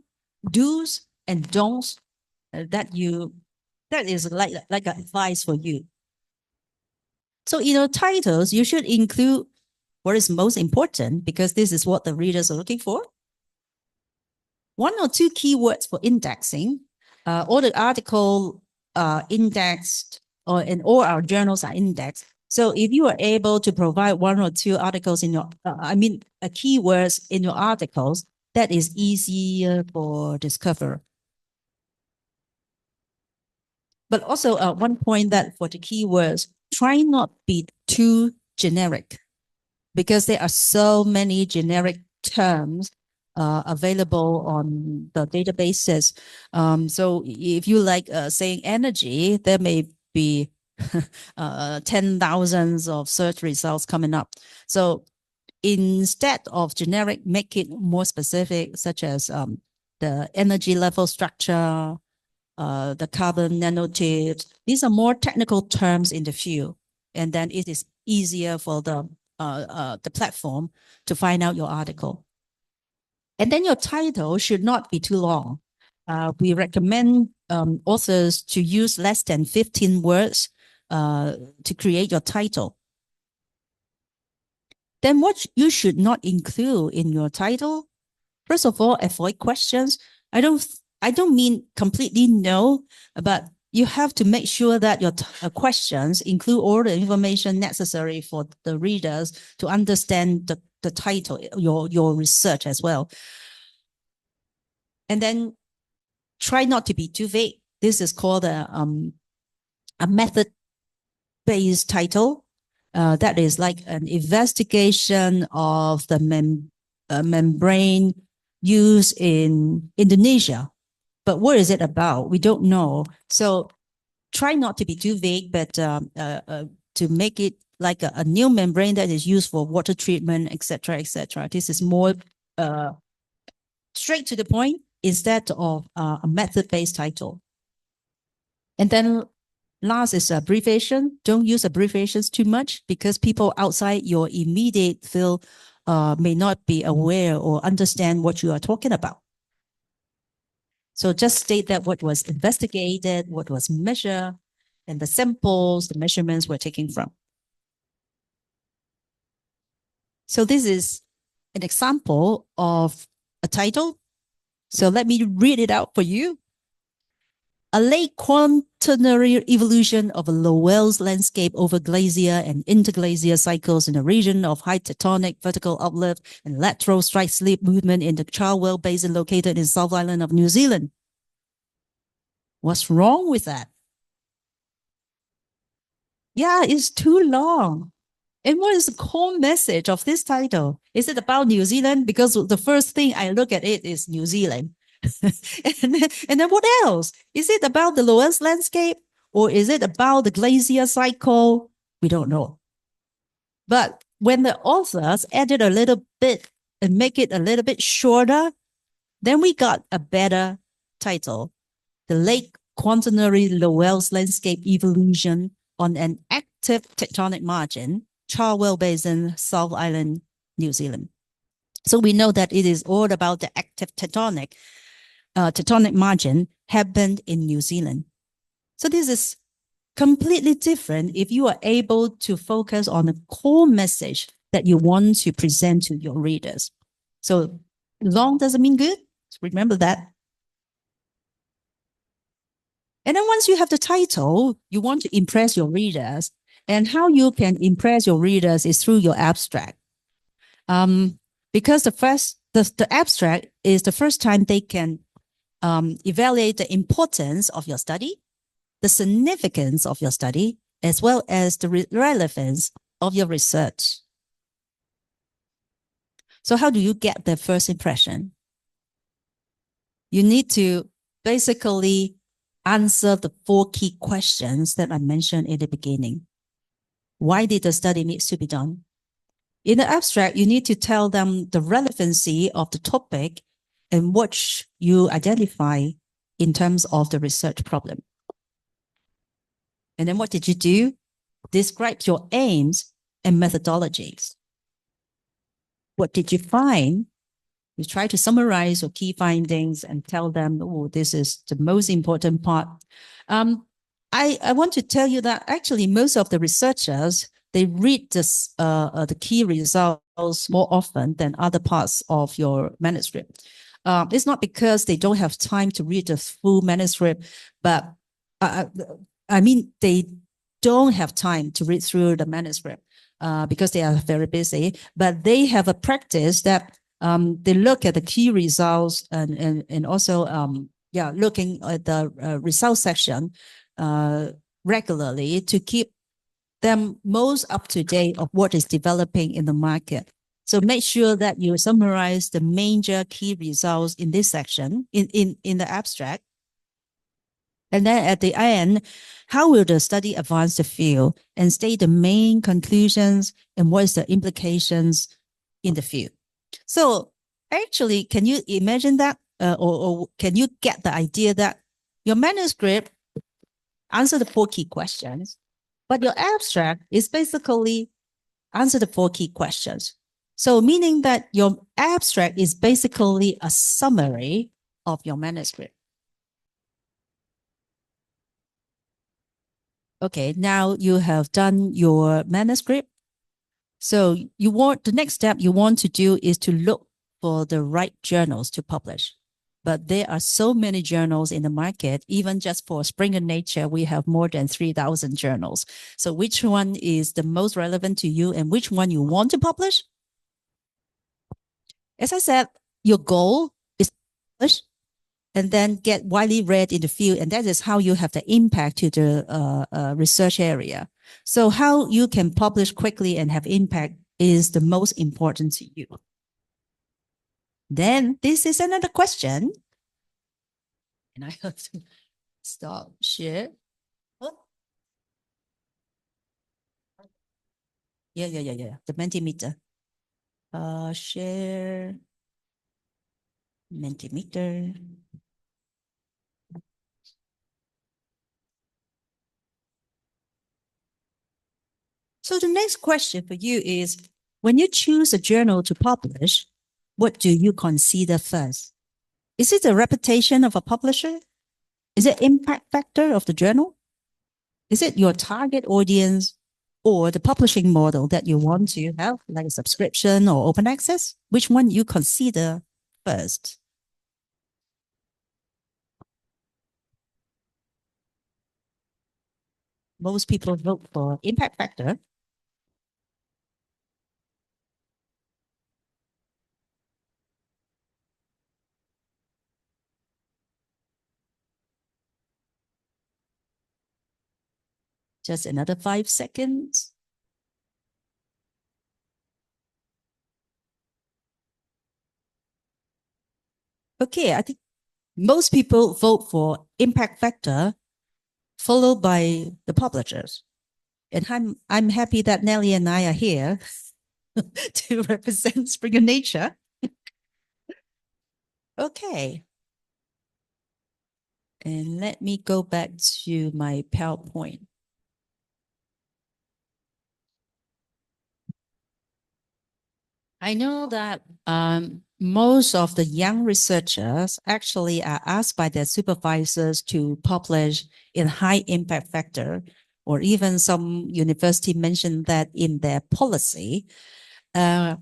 D: do's and don'ts that is like advice for you. So in your titles, you should include what is most important, because this is what the readers are looking for. 1 or 2 keywords for indexing. All the article indexed, and all our journals are indexed. So if you are able to provide 1 or 2 articles in your, keywords in your articles, that is easier for discover. But also one point that for the keywords, try not be too generic, because there are so many generic terms available on the databases. So if you like saying energy, there may be 10,000s of search results coming up. So instead of generic, make it more specific, such as the energy level structure, the carbon nanotubes. These are more technical terms in the field, and then it is easier for the platform to find out your article. And then your title should not be too long. We recommend authors to use less than 15 words to create your title. Then what you should not include in your title, first of all, avoid questions. I don't mean completely no, but you have to make sure that your questions include all the information necessary for the readers to understand the title, your research as well. And then try not to be too vague. This is called a method-based title. That is like an investigation of the membrane used in Indonesia. But what is it about? We don't know. So try not to be too vague, but to make it like a new membrane that is used for water treatment, etc., etc. This is more straight to the point instead of a method-based title. And then last is abbreviation. Don't use abbreviations too much because people outside your immediate field may not be aware or understand what you are talking about. So just state that what was investigated, what was measured, and the samples, the measurements were taken from. So this is an example of a title. So let me read it out for you. A late quaternary evolution of a Lowell's landscape over glacier and interglacier cycles in a region of high tectonic vertical uplift and lateral strike slip movement in the Cherwell Basin located in South Island of New Zealand. What's wrong with that? Yeah, it's too long. And what is the core message of this title? Is it about New Zealand? Because the first thing I look at it is New Zealand. and then what else? Is it about the Lowell's landscape? Or is it about the glacier cycle? We don't know. But when the authors added a little bit and make it a little bit shorter, then we got a better title. The Late Quaternary Lowell's Landscape Evolution on an Active Tectonic Margin, Cherwell Basin, South Island, New Zealand. So we know that it is all about the active tectonic margin happened in New Zealand. So this is completely different if you are able to focus on the core message that you want to present to your readers. So long doesn't mean good. Remember that. And then once you have the title, you want to impress your readers. And how you can impress your readers is through your abstract. Because the abstract is the first time they can evaluate the importance of your study, the significance of your study, as well as the relevance of your research. So how do you get the first impression? You need to basically answer the 4 key questions that I mentioned in the beginning. Why did the study need to be done? In the abstract, you need to tell them the relevancy of the topic and what you identify in terms of the research problem. And then what did you do? Describe your aims and methodologies. What did you find? You try to summarize your key findings and tell them, oh, this is the most important part. I want to tell you that actually most of the researchers, they read this, the key results more often than other parts of your manuscript. It's not because they don't have time to read the full manuscript, but I mean, they don't have time to read through the manuscript because they are very busy, but they have a practice that they look at the key results and also looking at the results section regularly to keep them most up to date of what is developing in the market. So make sure that you summarize the major key results in this section in the abstract. And then at the end, how will the study advance the field and state the main conclusions and what is the implications in the field? So actually, can you imagine that or can you get the idea that your manuscript answer the 4 key questions, but your abstract is basically answer the 4 key questions. So meaning that your abstract is basically a summary of your manuscript. Okay, now you have done your manuscript. So the next step you want to do is to look for the right journals to publish. But there are so many journals in the market, even just for Springer Nature, we have more than 3,000 journals. So which one is the most relevant to you and which one you want to publish? As I said, your goal is to publish and then get widely read in the field. And that is how you have the impact to the research area. So how you can publish quickly and have impact is the most important to you. Then this is another question. And I have to stop share. Yeah. The Mentimeter. Share Mentimeter. So the next question for you is, when you choose a journal to publish, what do you consider first? Is it the reputation of a publisher? Is it impact factor of the journal? Is it your target audience or the publishing model that you want to have, like a subscription or open access? Which one you consider first? Most people vote for impact factor. Just another 5 seconds. Okay, I think most people vote for impact factor, followed by the publishers. And I'm happy that Nelly and I are here to represent Springer Nature. Okay. And let me go back to my PowerPoint. I know that most of the young researchers actually are asked by their supervisors to publish in high impact factor, or even some university mentioned that in their policy. But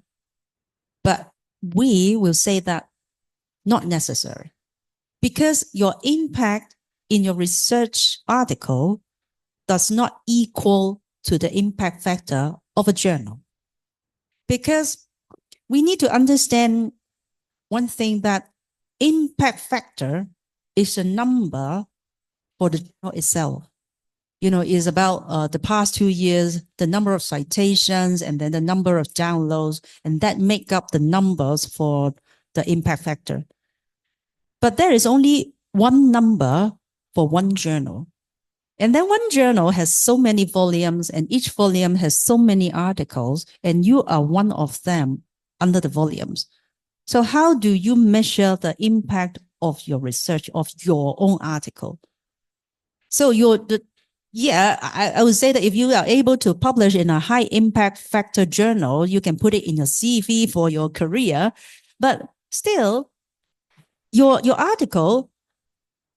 D: we will say that not necessary, because your impact in your research article does not equal to the impact factor of a journal. Because we need to understand one thing, that impact factor is a number for the journal itself. You know, is about the past 2 years, the number of citations, and then the number of downloads, and that make up the numbers for the impact factor. But there is only one number for one journal. And then one journal has so many volumes, and each volume has so many articles, and you are one of them under the volumes. So how do you measure the impact of your research, of your own article? So I would say that if you are able to publish in a high impact factor journal, you can put it in your CV for your career, but still your article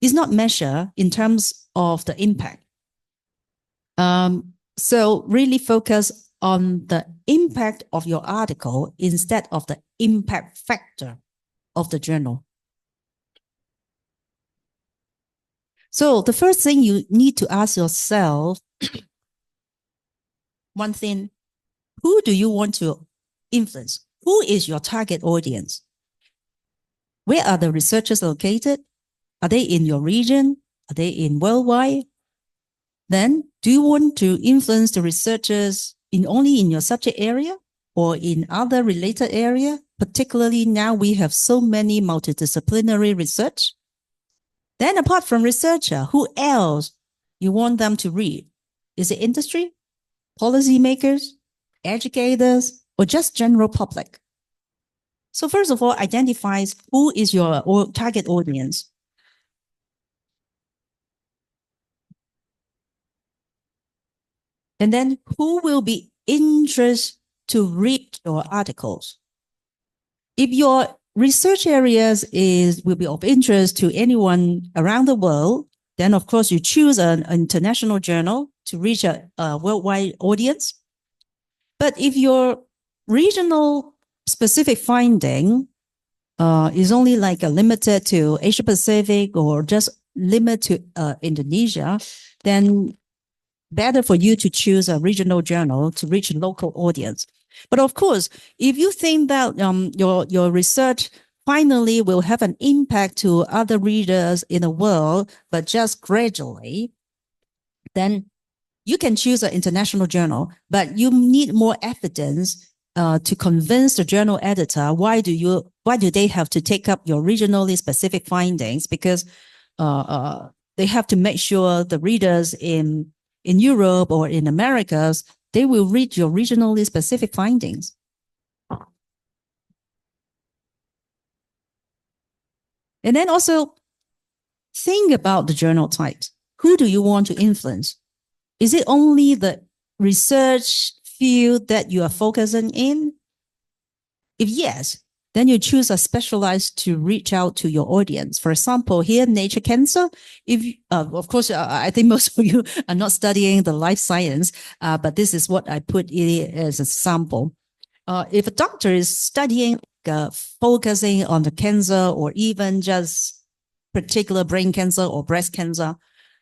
D: is not measured in terms of the impact. So really focus on the impact of your article instead of the impact factor of the journal. So the first thing you need to ask yourself, one thing, who do you want to influence? Who is your target audience? Where are the researchers located? Are they in your region? Are they in worldwide? Then, do you want to influence the researchers only in your subject area or in other related area? Particularly now we have so many multidisciplinary research. Then apart from researcher, who else you want them to read? Is it industry, policymakers, educators, or just general public? So first of all, identify who is your target audience. And then who will be interested to read your articles? If your research areas will be of interest to anyone around the world, then of course you choose an international journal to reach a worldwide audience. But if your regional specific finding is only like limited to Asia Pacific or just limited to Indonesia, then better for you to choose a regional journal to reach a local audience. But of course, if you think that your research finally will have an impact to other readers in the world, but just gradually, then you can choose an international journal, but you need more evidence to convince the journal editor why do they have to take up your regionally specific findings, because they have to make sure the readers in Europe or in Americas, they will read your regionally specific findings. And then also think about the journal types. Who do you want to influence? Is it only the research field that you are focusing in? If yes, then you choose a specialized to reach out to your audience. For example, here, Nature Cancer, of course, I think most of you are not studying the life science, but this is what I put in as a sample. If a doctor is studying, focusing on the cancer or even just particular brain cancer or breast cancer,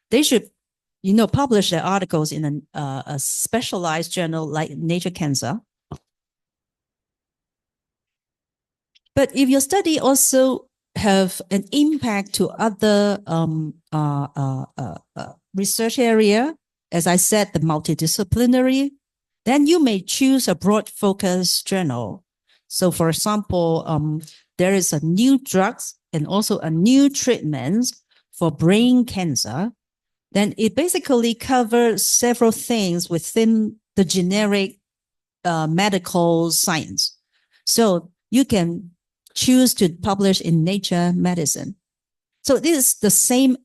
D: they should, publish their articles in a specialized journal like Nature Cancer. But if your study also have an impact to other research area, as I said, the multidisciplinary, then you may choose a broad focus journal. So for example, there is a new drugs and also a new treatment for brain cancer. Then it basically covers several things within the generic medical science. So you can choose to publish in Nature Medicine. So this is the same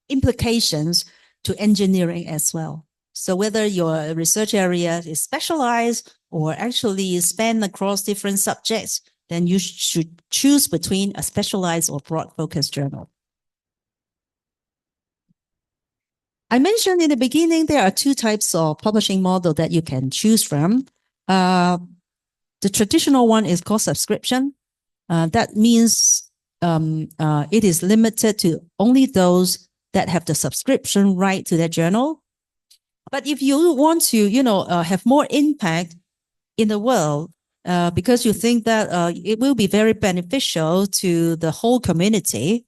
D: implications to engineering as well. So whether your research area is specialized or actually span across different subjects, then you should choose between a specialized or broad focus journal. I mentioned in the beginning, there are two types of publishing model that you can choose from. The traditional one is called subscription. That means it is limited to only those that have the subscription right to their journal. But if you want to, have more impact in the world, because you think that it will be very beneficial to the whole community,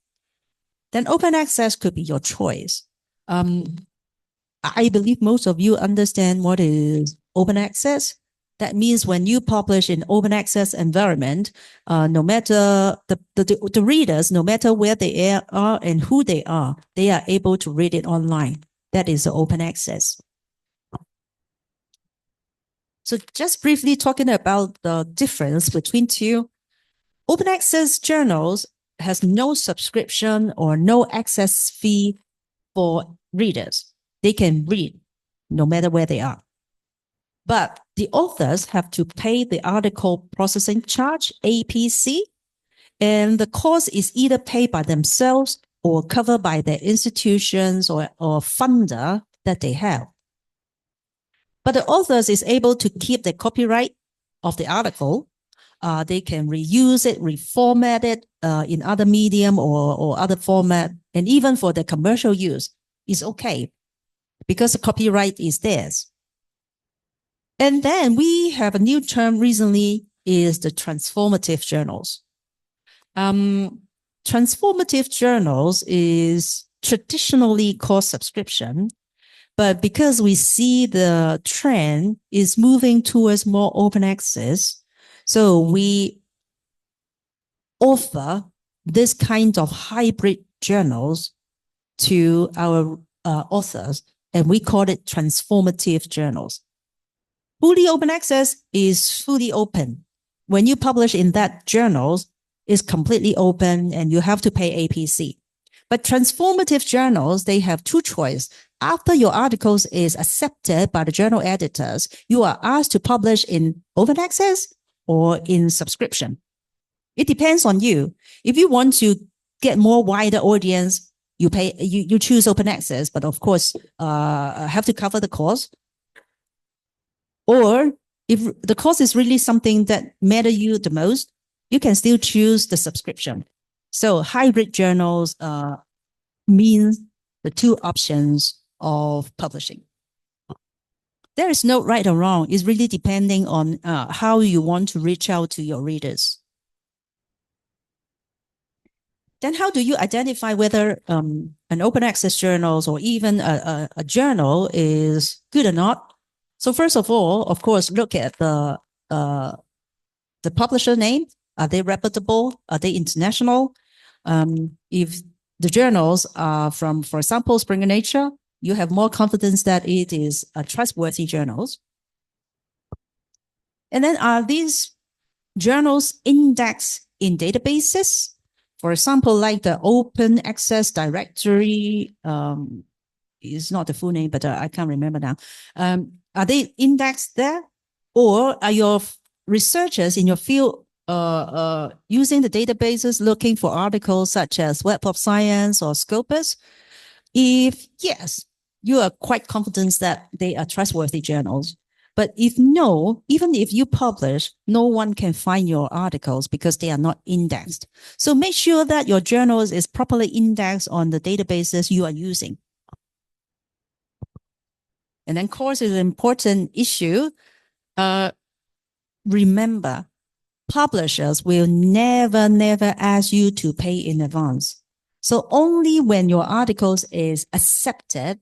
D: then open access could be your choice. I believe most of you understand what is open access. That means when you publish in open access environment, no matter the readers, no matter where they are and who they are able to read it online. That is open access. So just briefly talking about the difference between two. Open access journals has no subscription or no access fee for readers. They can read no matter where they are. But the authors have to pay the article processing charge, APC, and the cost is either paid by themselves or covered by their institutions or funder that they have. But the authors is able to keep the copyright of the article. They can reuse it, reformat it in other medium or other format, and even for the commercial use is okay because the copyright is theirs. And then we have a new term recently is the transformative journals. Transformative journals is traditionally called subscription, but because we see the trend is moving towards more open access, so we offer this kind of hybrid journals to our authors, and we call it transformative journals. Fully open access is fully open. When you publish in that journals, it's completely open and you have to pay APC. But transformative journals, they have two choices. After your articles is accepted by the journal editors, you are asked to publish in open access or in subscription. It depends on you. If you want to get more wider audience, you choose open access, but of course, have to cover the cost. Or if the cost is really something that matter you the most, you can still choose the subscription. So hybrid journals means the two options of publishing. There is no right or wrong. It's really depending on how you want to reach out to your readers. Then how do you identify whether an open access journal or even a journal is good or not? So first of all, of course, look at the publisher name. Are they reputable? Are they international? If the journals are from, for example, Springer Nature, You have more confidence that it is a trustworthy journals. And then are these journals indexed in databases? For example, like the open access directory, is not the full name, but I can't remember now. Are they indexed there? Or are your researchers in your field using the databases looking for articles such as Web of Science or Scopus? If yes, you are quite confident that they are trustworthy journals. But if no, even if you publish, no one can find your articles because they are not indexed. So make sure that your journals is properly indexed on the databases you are using. And then course is an important issue. Remember, publishers will never ask you to pay in advance. So only when your articles is accepted,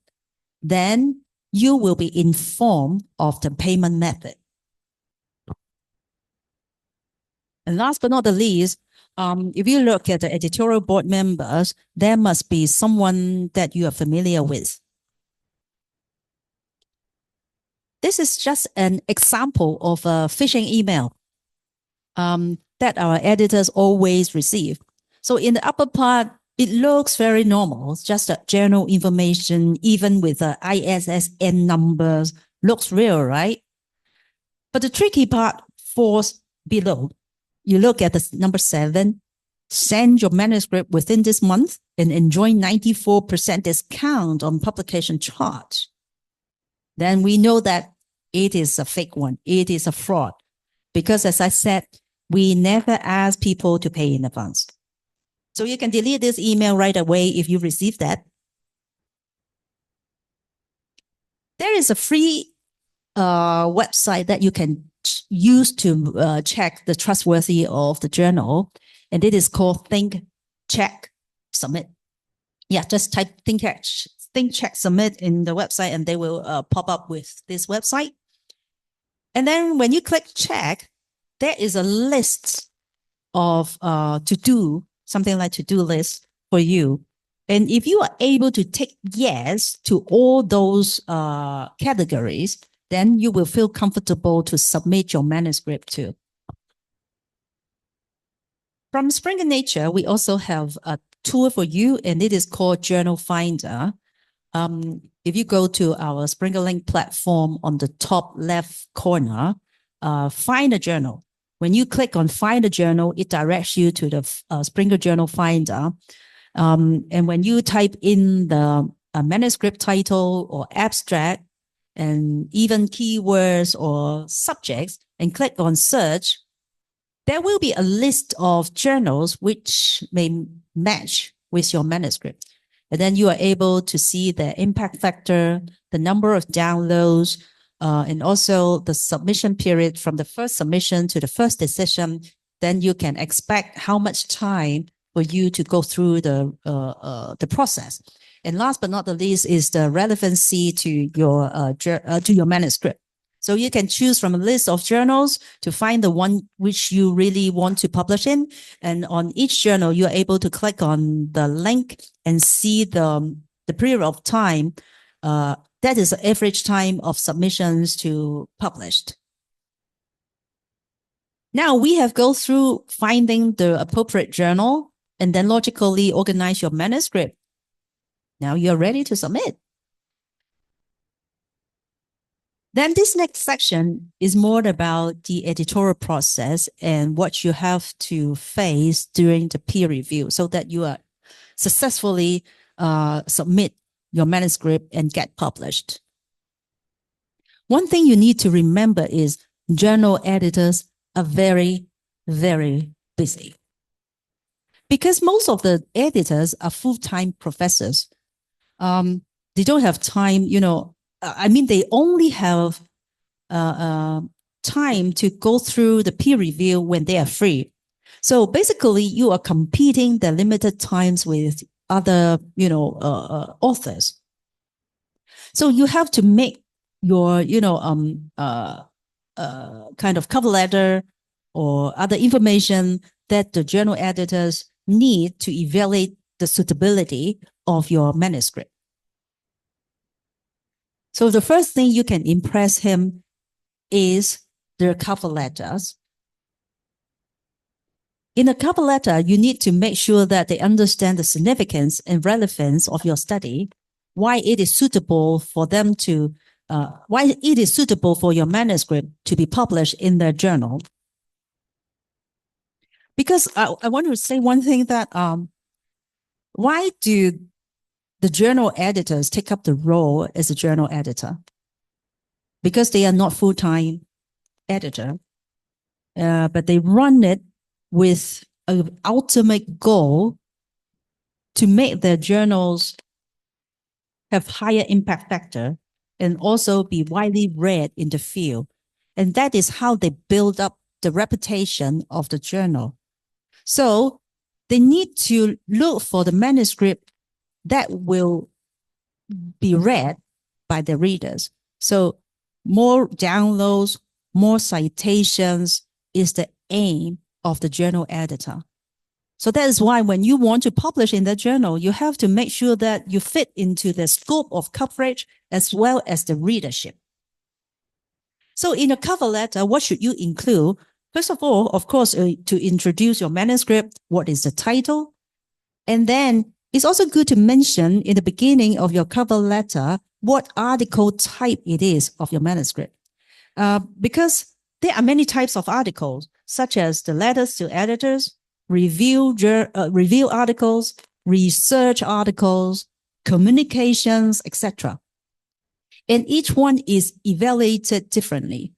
D: then you will be informed of the payment method. And last but not the least, if you look at the editorial board members, there must be someone that you are familiar with. This is just an example of a phishing email that our editors always receive. So in the upper part, it looks very normal. It's just a general information, even with the ISSN numbers, looks real, right? But the tricky part falls below. You look at the number 7, send your manuscript within this month and enjoy 94% discount on publication charge. Then we know that it is a fake one. It is a fraud. Because as I said, we never ask people to pay in advance. So you can delete this email right away if you receive that. There is a free website that you can use to check the trustworthy of the journal. And it is called Think, Check, Submit. Yeah, just type Think, Check, Submit in the website and they will pop up with this website. And then when you click check, there is a list of to-do, something like to-do list for you. And if you are able to tick yes to all those categories, then you will feel comfortable to submit your manuscript too. From Springer Nature, we also have a tool for you, and it is called Journal Finder. If you go to our Springer Link platform on the top left corner, find a journal. When you click on Find a Journal, it directs you to the Springer Journal Finder. And when you type in the manuscript title or abstract, and even keywords or subjects, and click on search, there will be a list of journals which may match with your manuscript. And then you are able to see the impact factor, the number of downloads, and also the submission period from the first submission to the first decision. Then you can expect how much time for you to go through the process. And last but not the least is the relevancy to your manuscript. So you can choose from a list of journals to find the one which you really want to publish in. And on each journal, you're able to click on the link and see the period of time. That is the average time of submissions to published. Now we have go through finding the appropriate journal and then logically organize your manuscript. Now you're ready to submit. Then this next section is more about the editorial process and what you have to face during the peer review so that you are successfully submit your manuscript and get published. One thing you need to remember is journal editors are very, very busy. Because most of the editors are full-time professors. They don't have time, they only have time to go through the peer review when they are free. So basically, you are competing the limited times with other, authors. So you have to make your, kind of cover letter or other information that the journal editors need to evaluate the suitability of your manuscript. So the first thing you can impress him is their cover letters. In a cover letter, you need to make sure that they understand the significance and relevance of your study, why it is suitable for them to, why it is suitable for your manuscript to be published in their journal. Because I want to say one thing that, why do the journal editors take up the role as a journal editor? Because they are not full-time editor, but they run it with an ultimate goal to make their journals have higher impact factor and also be widely read in the field. And that is how they build up the reputation of the journal. So they need to look for the manuscript that will be read by the readers. So more downloads, more citations is the aim of the journal editor. So that is why when you want to publish in the journal, you have to make sure that you fit into the scope of coverage as well as the readership. So in a cover letter, what should you include? First of all, of course, to introduce your manuscript, what is the title? And then it's also good to mention in the beginning of your cover letter what article type it is of your manuscript. Because there are many types of articles, such as the letters to editors, review articles, research articles, communications, etc. And each one is evaluated differently.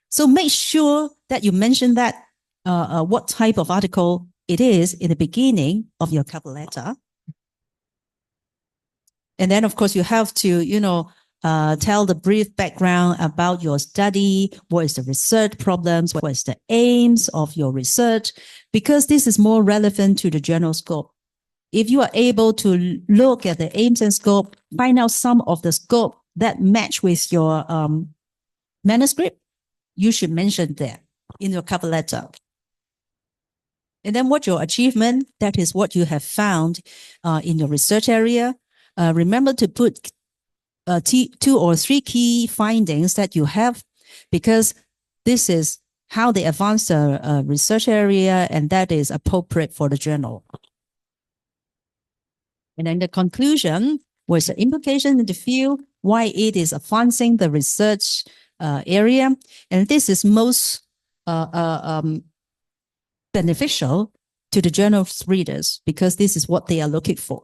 D: So make sure that you mention that what type of article it is in the beginning of your cover letter. And then, of course, you have to, tell the brief background about your study, what is the research problems, what is the aims of your research, because this is more relevant to the journal scope. If you are able to look at the aims and scope, find out some of the scope that match with your manuscript, you should mention that in your cover letter. And then what your achievement, that is what you have found in your research area. Remember to put 2 or 3 key findings that you have, because this is how they advance the research area, and that is appropriate for the journal. And then the conclusion was the implication in the field, why it is advancing the research area. And this is most beneficial to the journal's readers, because this is what they are looking for.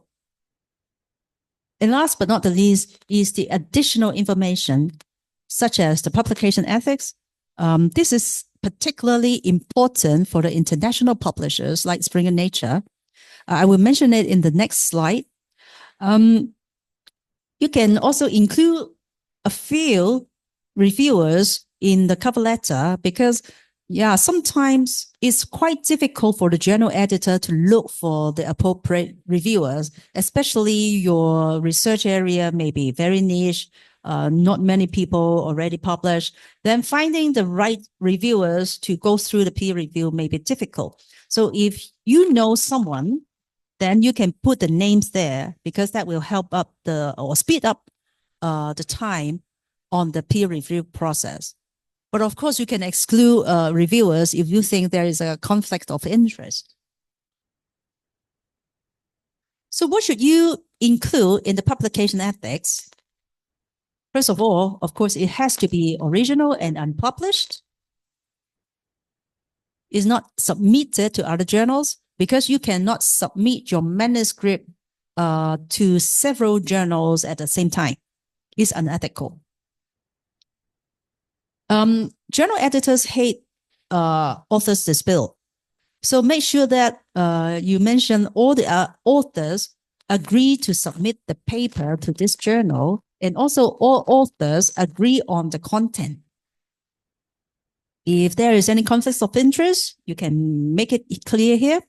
D: And last but not the least is the additional information, such as the publication ethics. This is particularly important for the international publishers like Springer Nature. I will mention it in the next slide. You can also include a few reviewers in the cover letter, because sometimes it's quite difficult for the journal editor to look for the appropriate reviewers, especially your research area may be very niche, not many people already published. Then finding the right reviewers to go through the peer review may be difficult. So if you know someone, then you can put the names there, because that will help up or speed up the time on the peer review process. But of course, you can exclude reviewers if you think there is a conflict of interest. So what should you include in the publication ethics? First of all, of course, it has to be original and unpublished. It's not submitted to other journals, because you cannot submit your manuscript to several journals at the same time. It's unethical. Journal editors hate authors dispute. So make sure that you mention all the authors agree to submit the paper to this journal, and also all authors agree on the content. If there is any conflicts of interest, you can make it clear here.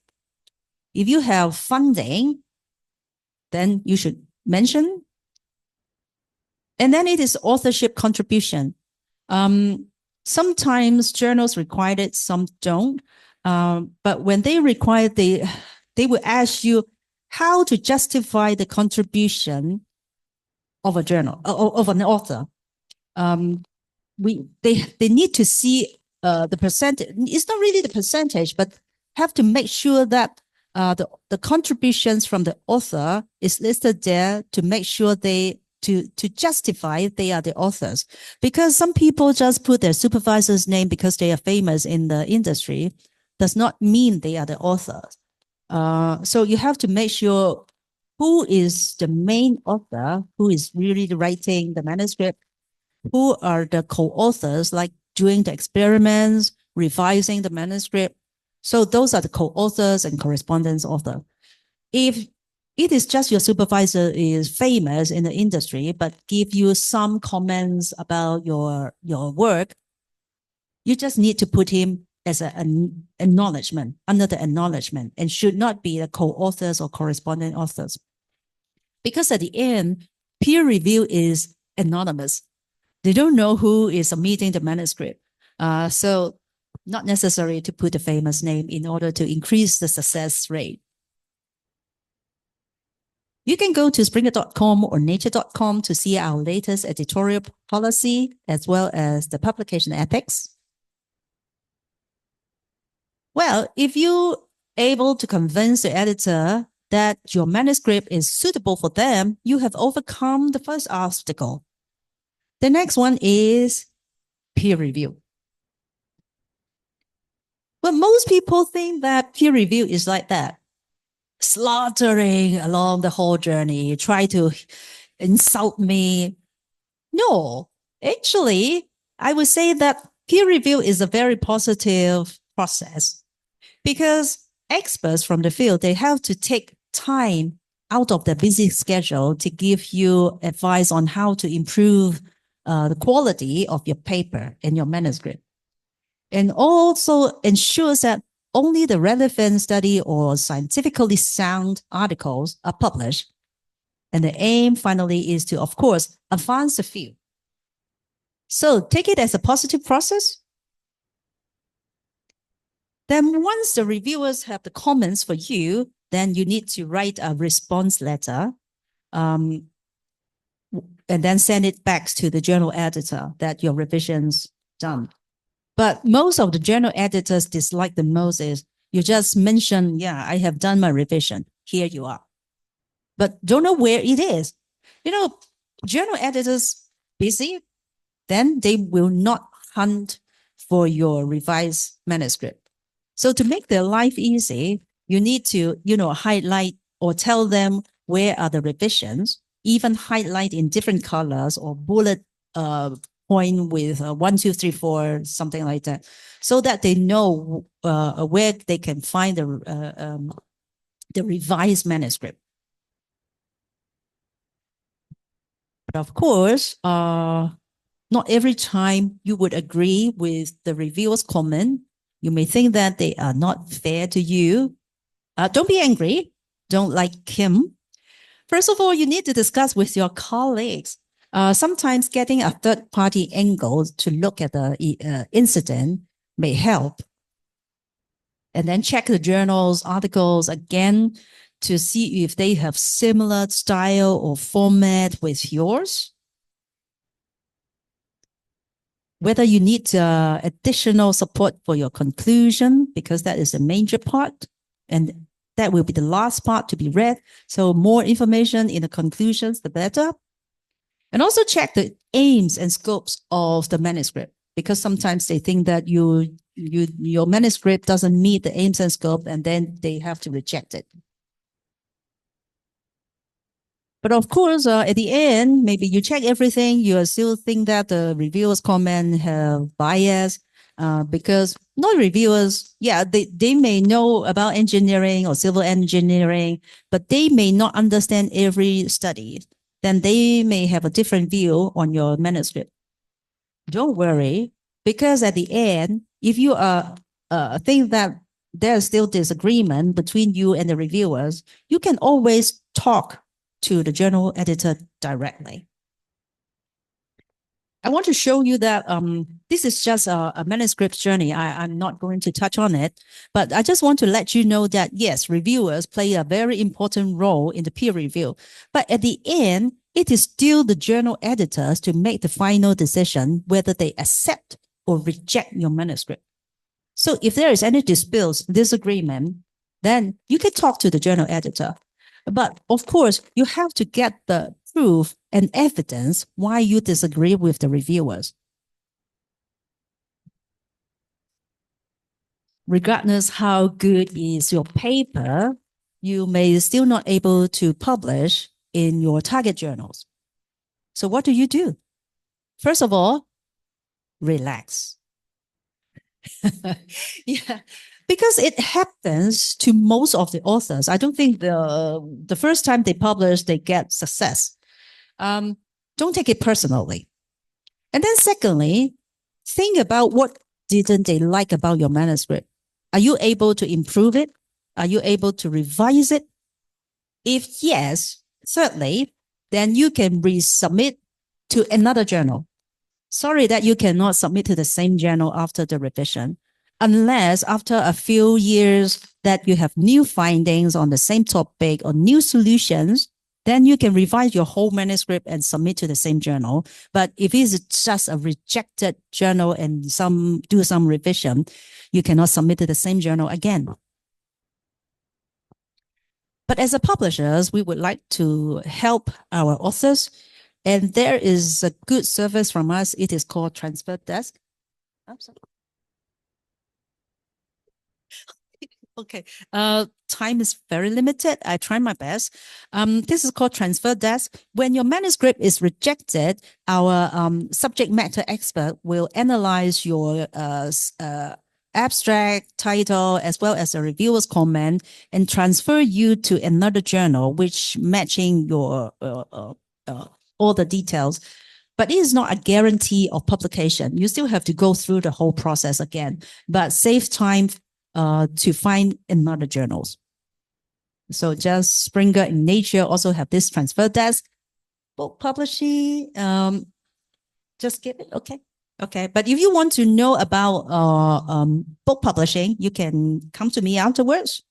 D: If you have funding, then you should mention. And then it is authorship contribution. Sometimes journals require it, some don't. But when they require, they will ask you how to justify the contribution of a journal, of an author. they need to see the percentage. It's not really the percentage, but have to make sure that the contributions from the author is listed there to make sure to justify they are the authors. Because some people just put their supervisor's name because they are famous in the industry does not mean they are the authors. So you have to make sure who is the main author, who is really writing the manuscript, who are the co-authors, like doing the experiments, revising the manuscript. So those are the co-authors and correspondence author. If it is just your supervisor is famous in the industry, but give you some comments about your work, you just need to put him as an acknowledgement, under the acknowledgement, and should not be the co-authors or correspondent authors. Because at the end, peer review is anonymous. They don't know who is submitting the manuscript. So not necessary to put a famous name in order to increase the success rate. You can go to springer.com or nature.com to see our latest editorial policy, as well as the publication ethics. Well, if you're able to convince the editor that your manuscript is suitable for them, you have overcome the first obstacle. The next one is peer review. But most people think that peer review is like that, slaughtering along the whole journey, try to insult me. No, actually, I would say that peer review is a very positive process because experts from the field, they have to take time out of their busy schedule to give you advice on how to improve the quality of your paper and your manuscript. And also ensures that only the relevant study or scientifically sound articles are published. And the aim finally is to, of course, advance the field. So take it as a positive process. Then once the reviewers have the comments for you, then you need to write a response letter and then send it back to the journal editor that your revision's done. But most of the journal editors dislike the most is you just mention, yeah, I have done my revision. Here you are. But don't know where it is. You know, journal editors busy, then they will not hunt for your revised manuscript. So to make their life easy, you need to, highlight or tell them where are the revisions, even highlight in different colors or bullet point with 1, 2, 3, 4, something like that, so that they know where they can find the revised manuscript. But of course, not every time you would agree with the reviewer's comment. You may think that they are not fair to you. Don't be angry. Don't like him. First of all, you need to discuss with your colleagues. Sometimes getting a third-party angle to look at the incident may help. And then check the journal's articles again to see if they have similar style or format with yours. Whether you need additional support for your conclusion, because that is a major part, and that will be the last part to be read. So more information in the conclusions, the better. And also check the aims and scopes of the manuscript, because sometimes they think that your manuscript doesn't meet the aims and scope, and then they have to reject it. But of course, at the end, maybe you check everything, you still think that the reviewers' comment have bias, because not reviewers, yeah, they may know about engineering or civil engineering, but they may not understand every study. Then they may have a different view on your manuscript. Don't worry, because at the end, if you think that there's still disagreement between you and the reviewers, you can always talk to the journal editor directly. I want to show you that this is just a manuscript journey. I'm not going to touch on it, but I just want to let you know that, yes, reviewers play a very important role in the peer review. But at the end, it is still the journal editors to make the final decision whether they accept or reject your manuscript. So if there is any disputes, disagreement, then you can talk to the journal editor. But of course, you have to get the proof and evidence why you disagree with the reviewers. Regardless how good is your paper, you may still not able to publish in your target journals. So what do? First of all, relax. Yeah, because it happens to most of the authors. I don't think the first time they publish, they get success. Don't take it personally. And then secondly, think about what didn't they like about your manuscript. Are you able to improve it? Are you able to revise it? If yes, thirdly, then you can resubmit to another journal. Sorry that you cannot submit to the same journal after the revision, unless after a few years that you have new findings on the same topic or new solutions, then you can revise your whole manuscript and submit to the same journal. But if it's just a rejected journal and do some revision, you cannot submit to the same journal again. But as a publishers, we would like to help our authors. And there is a good service from us. It is called Transfer Desk. I'm sorry. Okay. Time is very limited. I try my best. This is called Transfer Desk. When your manuscript is rejected, our subject matter expert will analyze your abstract, title, as well as a reviewer's comment, and transfer you to another journal, which matching your all the details. But it is not a guarantee of publication. You still have to go through the whole process again, but save time to find another journals. So just Springer in Nature also have this transfer desk. Book publishing, just give it, okay. Okay, but if you want to know about book publishing, you can come to me afterwards.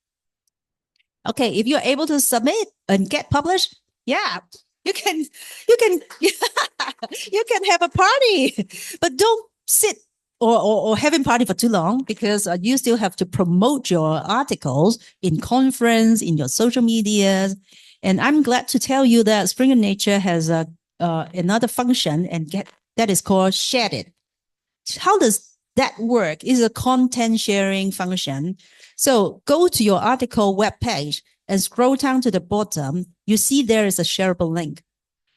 D: Okay, if you're able to submit and get published, yeah, you can you can have a party, but don't sit or having party for too long, because you still have to promote your articles in conference, in your social media. And I'm glad to tell you that Springer Nature has another function, and that is called Share It. How does that work? It's a content sharing function. So go to your article webpage and scroll down to the bottom. You see there is a shareable link.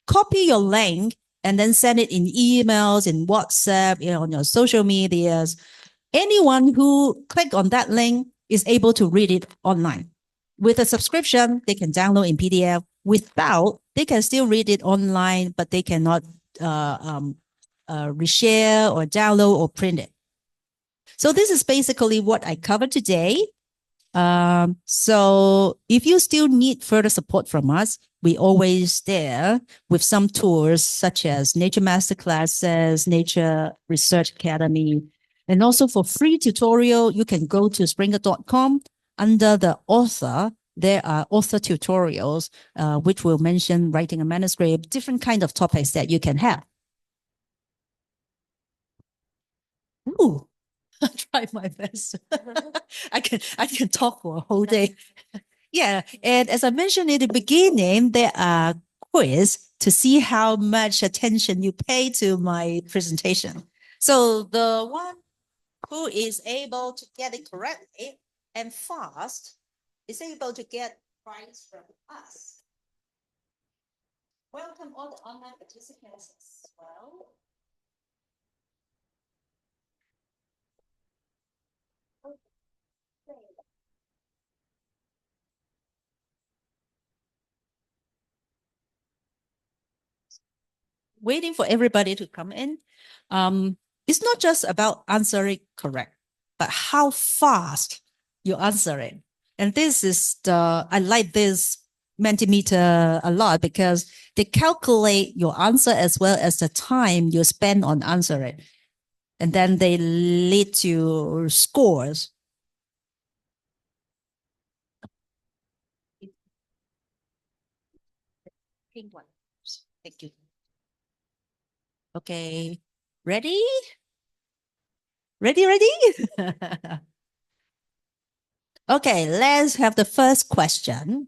D: Copy your link and then send it in emails, in WhatsApp, on your social medias. Anyone who click on that link is able to read it online. With a subscription, they can download in PDF. Without, they can still read it online, but they cannot reshare or download or print it. So this is basically what I covered today. So if you still need further support from us, we always there with some tours such as Nature Masterclasses, Nature Research Academy, and also for free tutorial, you can go to springer.com. Under the author, there are author tutorials, which will mention writing a manuscript, different kind of topics that you can have. Ooh, I'll try my best. I can talk for a whole day. Yeah, and as I mentioned in the beginning, there are quiz to see how much attention you pay to my presentation. So the one who is able to get it correctly and fast is able to get prize from us. Welcome all the online participants as well. Waiting for everybody to come in. It's not just about answering correct, but how fast you answer it. And this is I like this Mentimeter a lot, because they calculate your answer as well as the time you spend on answering. And then they lead to scores. Pink one. Thank you. Okay, ready? Ready? Okay, let's have the first question.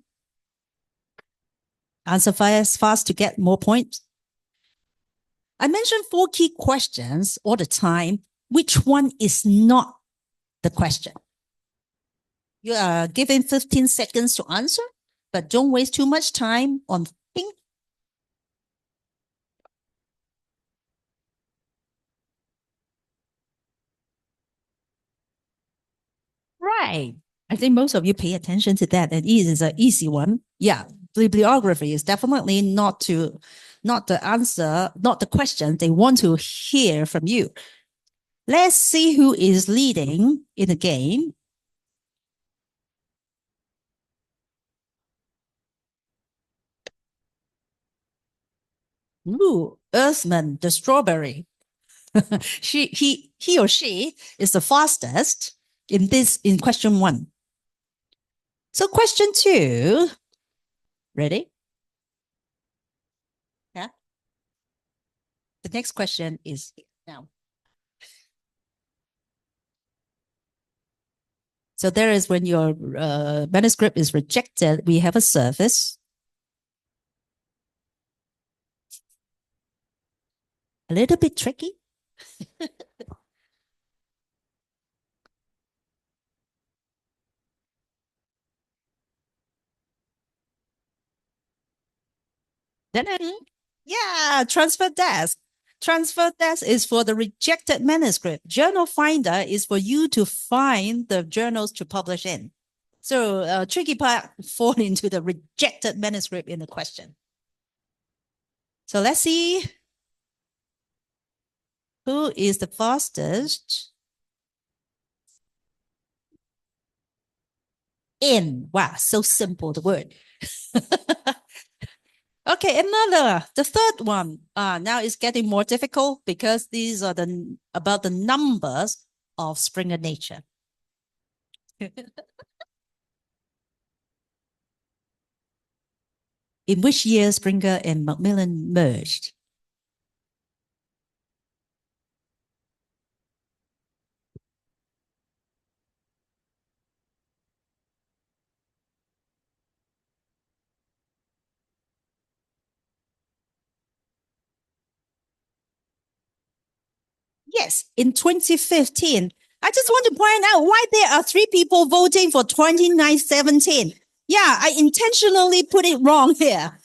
D: Answer fast to get more points. I mentioned 4 key questions all the time. Which one is not the question? You are given 15 seconds to answer, but don't waste too much time on thinking. Right. I think most of you pay attention to that, and it is an easy one. Yeah, bibliography is definitely not the answer, not the question they want to hear from you. Let's see who is leading in the game. Ooh, Earthman, the strawberry. He or she is the fastest in question 1. So question 2, ready? Yeah. The next question is now. So there is when your manuscript is rejected, we have a service. A little bit tricky. Then, yeah, transfer desk. Transfer desk is for the rejected manuscript. Journal finder is for you to find the journals to publish in. So tricky part fall into the rejected manuscript in the question. So let's see who is the fastest. In. Wow, so simple, the word. Okay, the third one. Now it's getting more difficult because these are about the numbers of Springer Nature. In which year Springer and Macmillan merged? Yes, in 2015. I just want to point out why there are 3 people voting for 2917. Yeah, I intentionally put it wrong here.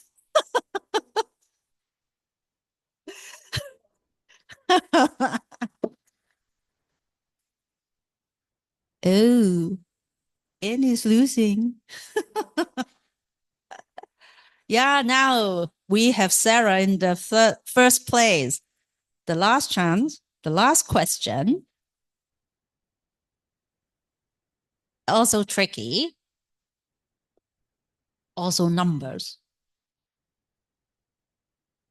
D: Oh, N is losing. Yeah, now we have Sarah in the first place. The last chance, the last question. Also tricky. Also numbers.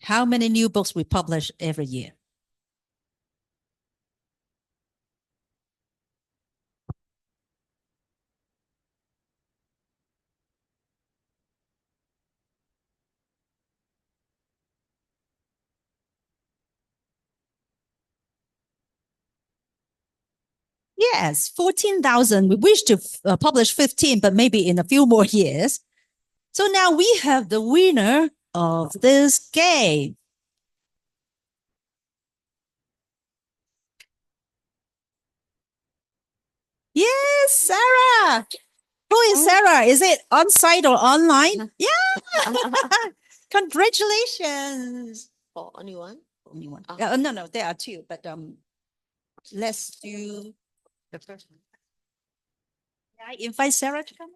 D: How many new books we publish every year? Yes, 14,000. We wish to publish 15, but maybe in a few more years. So now we have the winner of this game. Yes, Sarah. Who is Sarah? Is it on site or online? Yeah. Congratulations.
C: Oh, only one?
D: Only one.
C: Oh.
D: No, there are 2, but let's do the first one. Can I invite Sarah to come?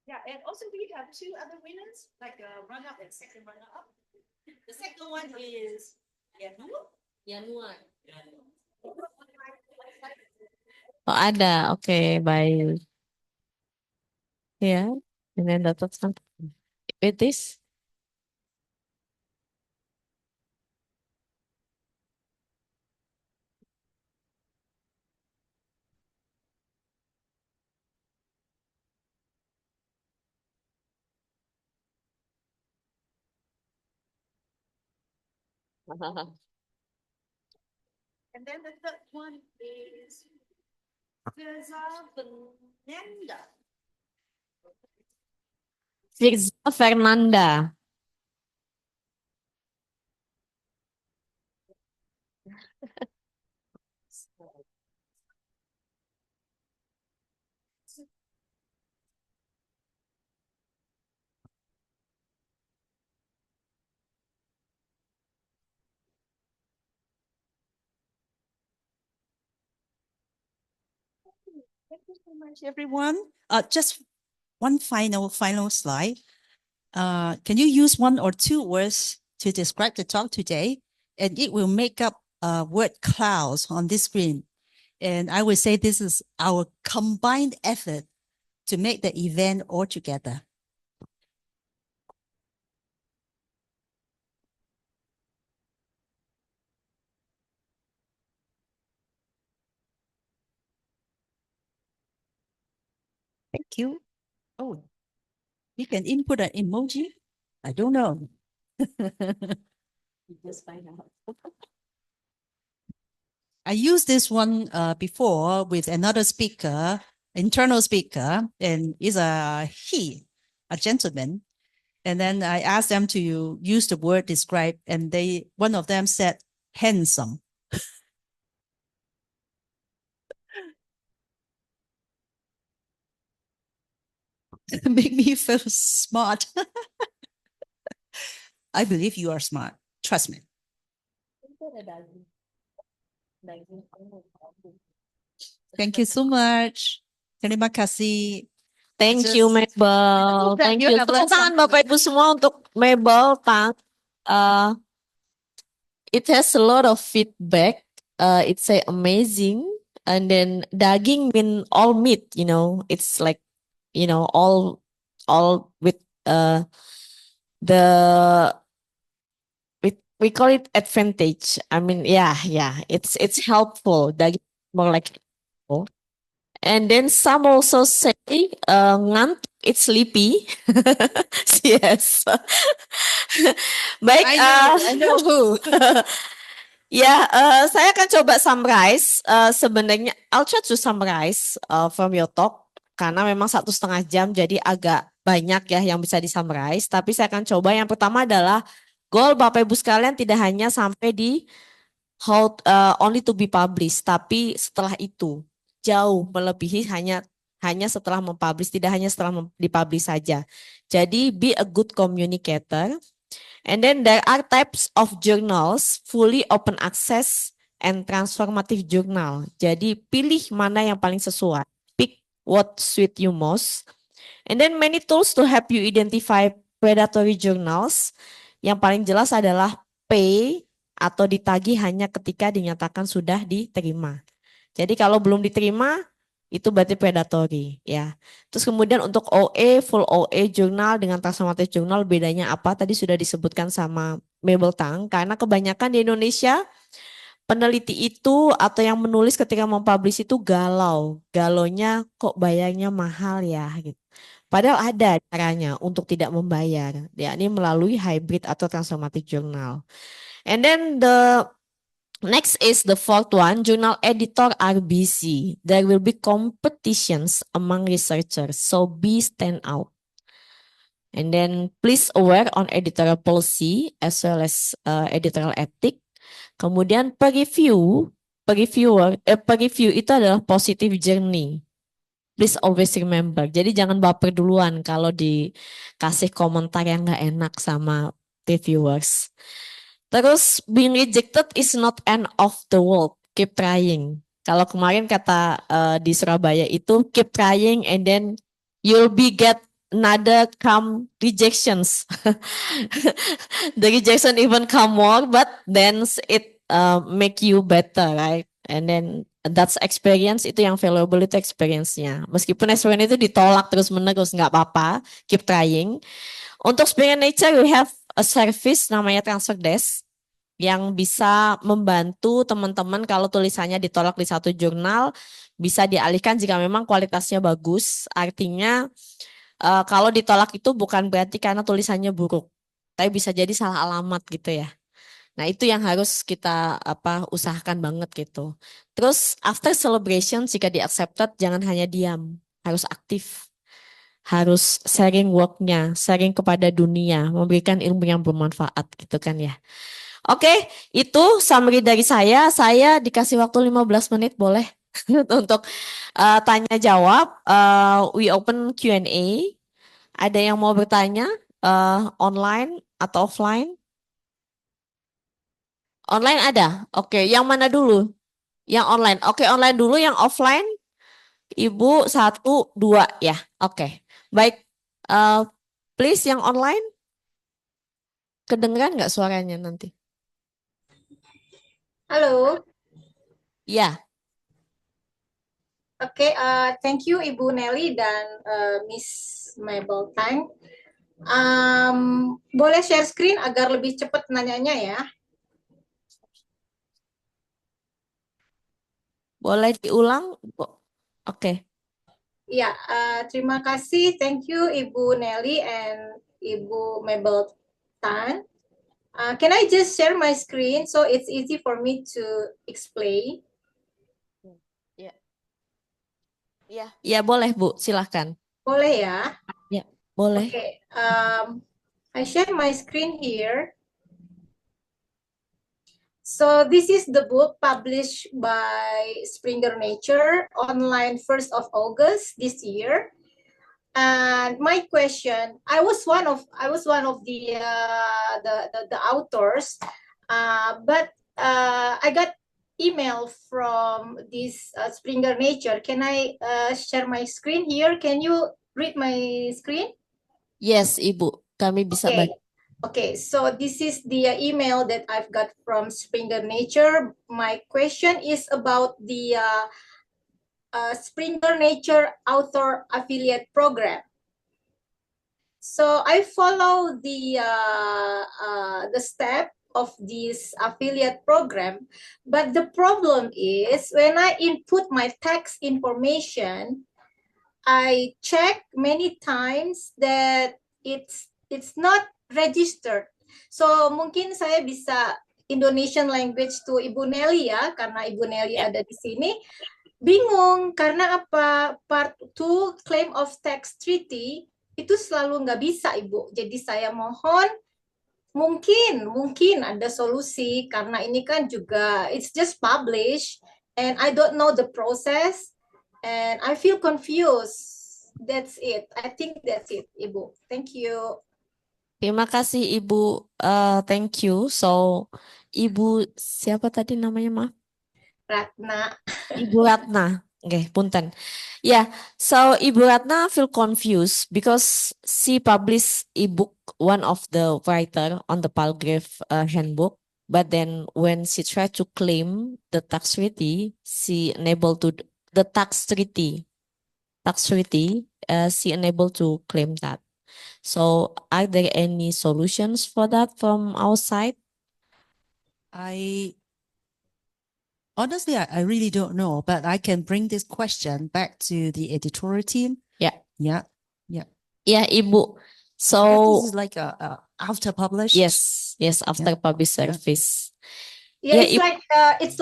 D: Yeah, and also we have 2 other winners, like runner-up and second runner-up. The second
C: one is Januar. Oh ada, oke baik. Ya, and then Dapatkan. It is. And then the third one is Firza Fernanda.
D: Thank you so much, everyone. Just one final slide. Can you use one or two words to describe the talk today? And it will make up word clouds on this screen. And I would say this is our combined effort to make the event all together. Thank you. Oh, you can input an emoji? I don't know. You just find out. I used this one before with another speaker, internal speaker, and is a gentleman. And then I asked them to use the word describe, and one of them said handsome. Make me feel smart. I believe you are smart. Trust me. Thank you so much. Terima kasih.
C: Thank you, Mabel. Thank you. Tepuk tangan Bapak Ibu semua untuk Mabel Tang. It has a lot of feedback. It's say amazing. And then daging mean all meat, it's like, all with the we call it advantage. I mean, yeah, it's helpful. Daging more like helpful. And then some also say ngantuk, it's sleepy. Yes. Baik.
D: I know who.
C: Ya, saya akan coba summarize. Sebenarnya, I'll try to summarize from your talk karena memang 1,5 jam, jadi agak banyak ya yang bisa disummarize. Tapi saya akan coba. Yang pertama adalah goal Bapak Ibu sekalian tidak hanya sampai di how only to be published, tapi setelah itu jauh melebihi hanya setelah mempublish, tidak hanya setelah dipublish saja. Jadi be a good communicator. And then there are types of journals, fully open access and transformative journal. Jadi pilih mana yang paling sesuai. Pick what suit you most. And then many tools to help you identify predatory journals. Yang paling jelas adalah pay atau ditagih hanya ketika dinyatakan sudah diterima. Jadi kalau belum diterima, itu berarti predatory ya. Terus kemudian untuk OA, full OA jurnal dengan transformative jurnal bedanya apa? Tadi sudah disebutkan sama Mabel Tang, karena kebanyakan di Indonesia peneliti itu atau yang menulis ketika mempublish itu galau. Galonya kok bayarnya mahal ya gitu. Padahal ada caranya untuk tidak membayar, yakni melalui hybrid atau transformative journal. And then the next is the fourth one, journal editor are busy. There will be competitions among researchers, so be stand out. And then please aware on editorial policy as well as editorial ethic. Kemudian per-review itu adalah positive journey. Please always remember. Jadi jangan baper duluan kalau dikasih komentar yang nggak enak sama reviewers. Terus being rejected is not end of the world. Keep trying. Kalau kemarin kata di Surabaya itu keep trying and then you'll be get another come rejections. The rejection even come more, but then it make you better, right? And then that's experience, itu yang valuable itu experience-nya. Meskipun experience itu ditolak terus menerus, nggak apa-apa, keep trying. Untuk Spirit Nature we have a service namanya transfer desk yang bisa membantu teman-teman kalau tulisannya ditolak di satu jurnal bisa dialihkan jika memang kualitasnya bagus. Artinya kalau ditolak itu bukan berarti karena tulisannya buruk, tapi bisa jadi salah alamat gitu ya. Nah, itu yang harus kita usahakan banget gitu. Terus after celebration jika di accepted jangan hanya diam, harus aktif. Harus sharing work-nya, sharing kepada dunia, memberikan ilmu yang bermanfaat gitu kan ya. Oke, itu summary dari saya. Saya dikasih waktu 15 menit boleh untuk tanya jawab. We open Q&A. Ada yang mau bertanya online atau offline? Online ada? Oke, yang mana dulu? Yang online. Oke, online dulu, yang offline Ibu 1, 2 ya. Oke. Baik. Please yang online kedengeran nggak suaranya nanti?
E: Halo,
C: Ya.
E: oke, thank you Ibu Nelly dan Miss Mabel Tang. Boleh share screen agar lebih cepat nanyanya ya.
C: Boleh diulang? Oke.
E: Ya, terima kasih. Thank you Ibu Nelly and Ibu Mabel Tang. Can I just share my screen so it's easy for me to explain?
C: Ya boleh Bu, silahkan.
E: Boleh ya?
C: Ya, boleh.
E: Okay, I share my screen here. So this is the book published by Springer Nature online 1st of August this year. And my question, I was one of the authors, but I got email from this Springer Nature. Can I share my screen here? Can you read my screen?
C: Yes, Ibu, kami bisa baca.
E: Okay, so this is the email that I've got from Springer Nature. My question is about the Springer Nature Author Affiliate Program. So I follow the step of this affiliate program, but the problem is when I input my tax information, I check many times that it's not registered. So mungkin saya bisa Indonesian language to Ibu Nelly ya, karena Ibu Nelly ada di sini. Bingung karena apa? Part 2 claim of tax treaty itu selalu nggak bisa Ibu. Jadi saya mohon mungkin ada solusi karena ini kan juga it's just published and I don't know the process and I feel confused. That's it. I think that's it, Ibu. Thank you.
C: Terima kasih Ibu. Thank you. So, Ibu siapa tadi namanya, maaf?
E: Ratna.
C: Ibu Ratna. Okay, punten. Yeah, so Ibu Ratna feel confused because she published ebook, one of the writer on the Palgrave handbook. But then when she tried to claim the tax treaty, she unable to the tax treaty, she unable to claim that. So are there any solutions for that from our side?
D: Honestly, I really don't know, but I can bring this question back to the editorial team.
C: Yeah, Ibu. So
D: Because this is like after published.
C: yes, after public service.
E: Yeah,
C: Yeah,
E: it's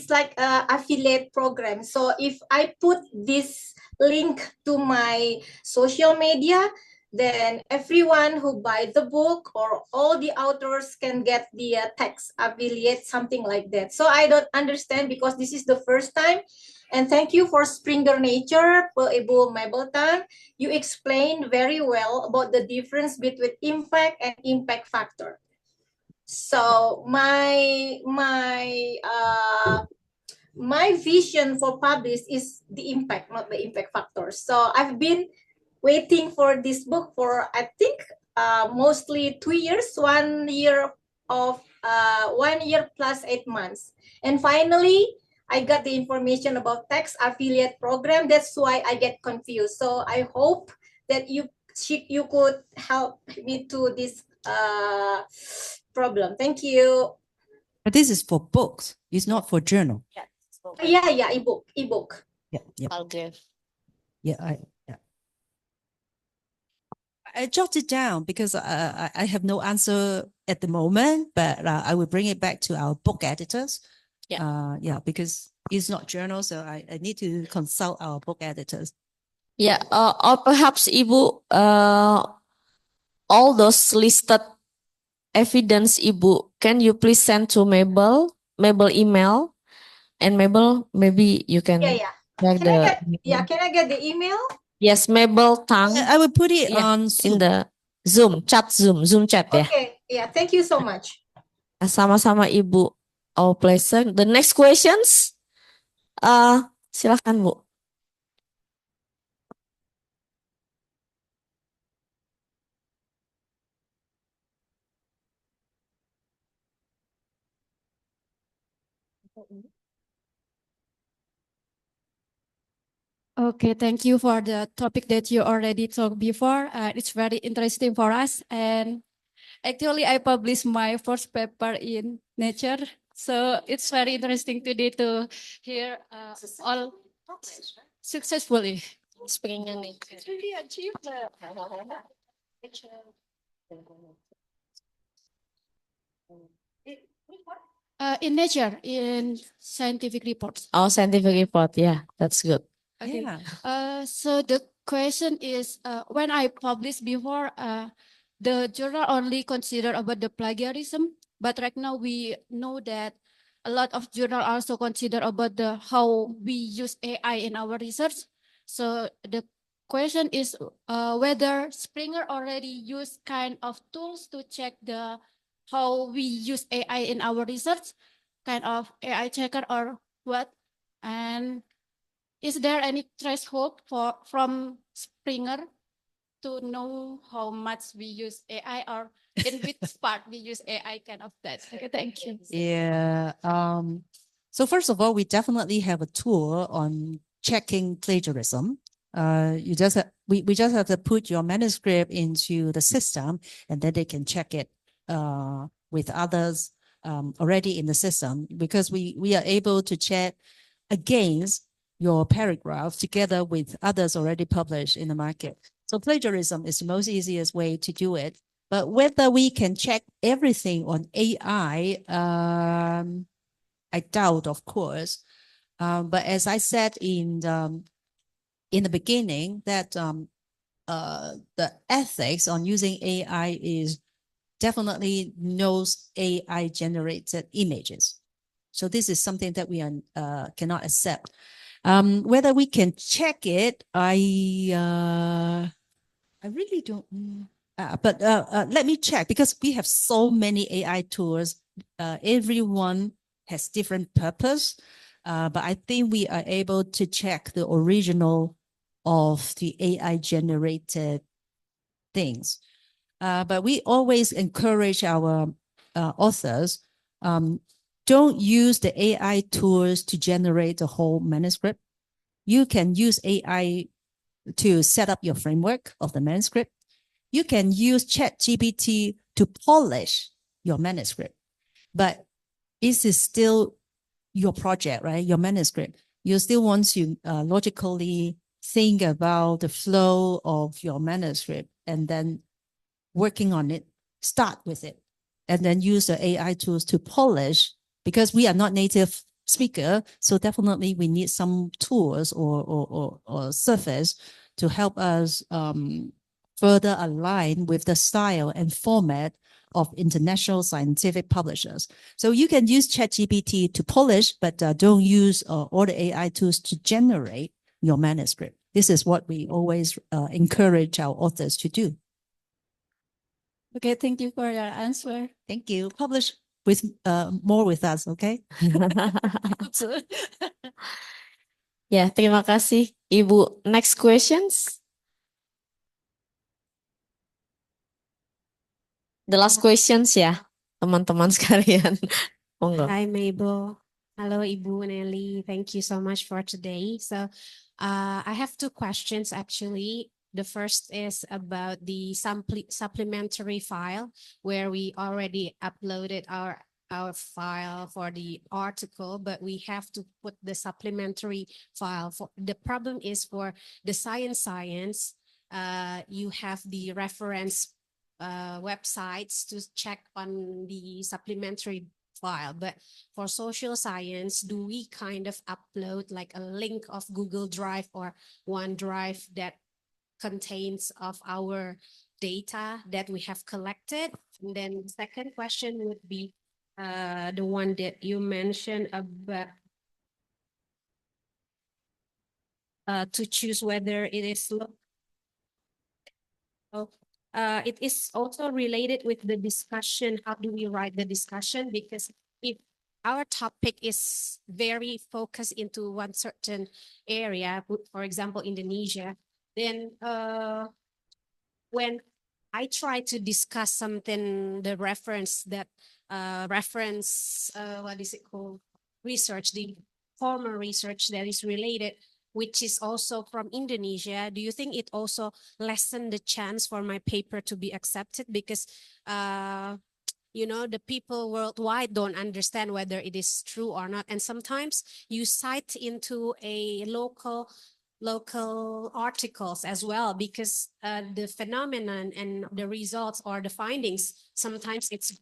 E: like affiliate program. So if I put this link to my social media, then everyone who buy the book or all the authors can get the tax affiliate, something like that. So I don't understand because this is the first time. And thank you for Springer Nature, Ibu Mabel Tang. You explained very well about the difference between impact and impact factor. So my vision for publish is the impact, not the impact factor. So I've been waiting for this book for, I think, mostly 2 years, 1 year of 1 year plus 8 months. And finally, I got the information about tax affiliate program. That's why I get confused. So I hope that you could help me to this problem. Thank you.
D: But this is for books. It's not for journal.
E: Yeah, ebook.
D: Yeah.
C: I'll give.
D: Yeah. I jotted down because I have no answer at the moment, but I will bring it back to our book editors.
C: Yeah.
D: Because it's not journal, so I need to consult our book editors.
C: Yeah, or perhaps Ibu, all those listed evidence, Ibu, can you please send to Mabel email, and Mabel, maybe you can
E: Yeah.
C: check
E: Can I get the email?
C: Yes, Mabel Tang
D: I will put it on
C: in the Zoom chat ya.
E: Okay, yeah, thank you so much.
C: Sama-sama Ibu. Our pleasure. The next questions, silakan Bu.
F: Okay, thank you for the topic that you already talked before. It's very interesting for us. And actually, I published my first paper in Nature. So it's very interesting today to hear all successfully.
C: Springnya nih.
F: It's really achievement. In Nature, in scientific reports.
C: Oh, scientific report. Yeah, that's good.
F: Okay.
D: Yeah.
F: So the question is, when I published before, the journal only consider about the plagiarism, but right now we know that a lot of journal also consider about the how we use AI in our research. So the question is whether Springer already use kind of tools to check the how we use AI in our research, kind of AI checker or what, and is there any threshold from Springer to know how much we use AI or in which part we use AI, kind of that? Okay, thank you.
D: Yeah. So first of all, we definitely have a tool on checking plagiarism. We just have to put your manuscript into the system, and then they can check it with others already in the system, because we are able to check against your paragraph together with others already published in the market. So plagiarism is the most easiest way to do it. But whether we can check everything on AI, I doubt, of course. But as I said in the beginning, that the ethics on using AI is definitely knows AI generated images. So this is something that we cannot accept. Whether we can check it, I really don't. But let me check, because we have so many AI tools. Everyone has different purpose. But I think we are able to check the original of the AI generated things. But we always encourage our authors, don't use the AI tools to generate the whole manuscript. You can use AI to set up your framework of the manuscript. You can use ChatGPT to polish your manuscript. But this is still your project, right? Your manuscript. You still want to logically think about the flow of your manuscript, and then working on it, start with it, and then use the AI tools to polish, because we are not native speaker. So definitely we need some tools or surface to help us further align with the style and format of international scientific publishers. So you can use ChatGPT to polish, but don't use all the AI tools to generate your manuscript. This is what we always encourage our authors to do.
F: Okay, thank you for your answer.
D: Thank you. Publish with more with us, okay?
C: Ya, terima kasih Ibu. Next questions. the last questions ya, teman-teman sekalian. Monggo.
G: Hi Mabel. Hello Ibu Nelly. Thank you so much for today. So I have two questions actually. The first is about the supplementary file where we already uploaded our file for the article, but we have to put the supplementary file. For the problem is for the science, you have the reference websites to check on the supplementary file, but for social science, do we kind of upload like a link of Google Drive or OneDrive that contains of our data that we have collected? And then second question would be the one that you mentioned about to choose whether it is it is also related with the discussion. How do we write the discussion? Because if our topic is very focused into one certain area, for example, Indonesia, then when I try to discuss something, the reference that what is it called? Research, the former research that is related, which is also from Indonesia, do you think it also lessen the chance for my paper to be accepted? Because, you know, the people worldwide don't understand whether it is true or not. And sometimes you cite into a local articles as well, because the phenomenon and the results or the findings, sometimes it's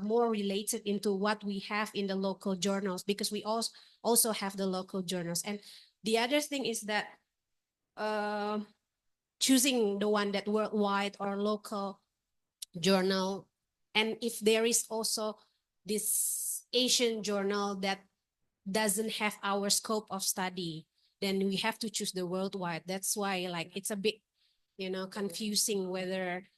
G: more related into what we have in the local journals, because we also have the local journals. And the other thing is that choosing the one that worldwide or local journal, and if there is also this Asian journal that doesn't have our scope of study, then we have to choose the worldwide. That's why like it's a bit, you know, confusing whether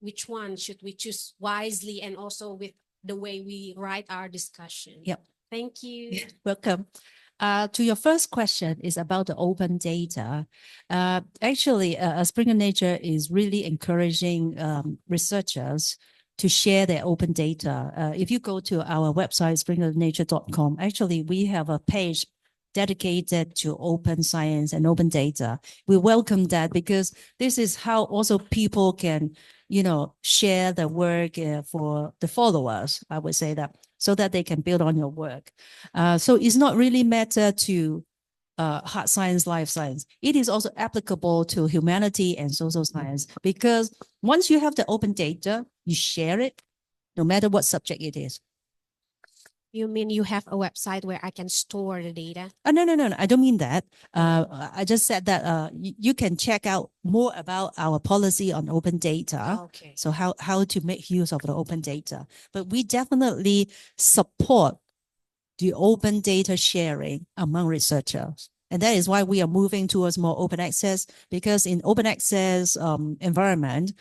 G: which one should we choose wisely, and also with the way we write our discussion.
D: Yep.
G: Thank you.
D: Welcome. To your first question is about the open data. Actually, Springer Nature is really encouraging researchers to share their open data. If you go to our website, springernature.com, actually, we have a page dedicated to open science and open data. We welcome that, because this is how also people can, you know, share their work for the followers, I would say that, so that they can build on your work. So it's not really matter to hard science, life science. It is also applicable to humanity and social science, because once you have the open data, you share it, no matter what subject it is.
G: You mean you have a website where I can store the data?
D: No, I don't mean that. I just said that you can check out more about our policy on open data.
G: Okay.
D: So how to make use of the open data. But we definitely support the open data sharing among researchers. And that is why we are moving towards more open access, because in open access environment,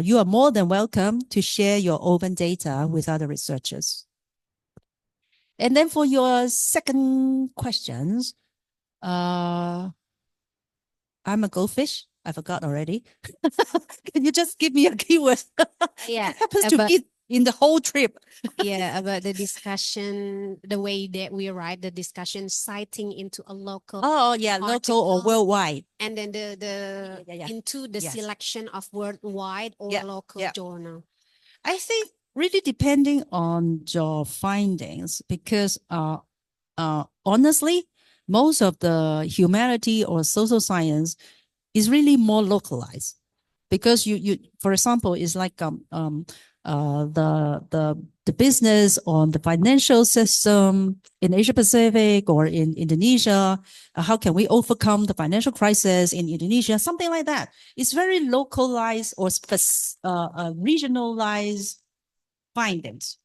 D: you are more than welcome to share your open data with other researchers. And then for your second questions, I'm a goldfish. I forgot already. Can you just give me a keyword?
G: Yeah.
D: It happens to be in the whole trip.
G: Yeah, about the discussion, the way that we write the discussion, citing into a local.
D: Oh, yeah, local or
G: article,
D: worldwide.
G: and then the
D: Yeah.
G: into the
D: Yes.
G: selection of worldwide or
D: Yeah,
G: local
D: yeah.
G: journal.
D: I think really depending on your findings, because honestly, most of the humanity or social science is really more localized, because you for example, is like the business on the financial system in Asia Pacific or in Indonesia. How can we overcome the financial crisis in Indonesia? Something like that. It's very localized or regionalized findings.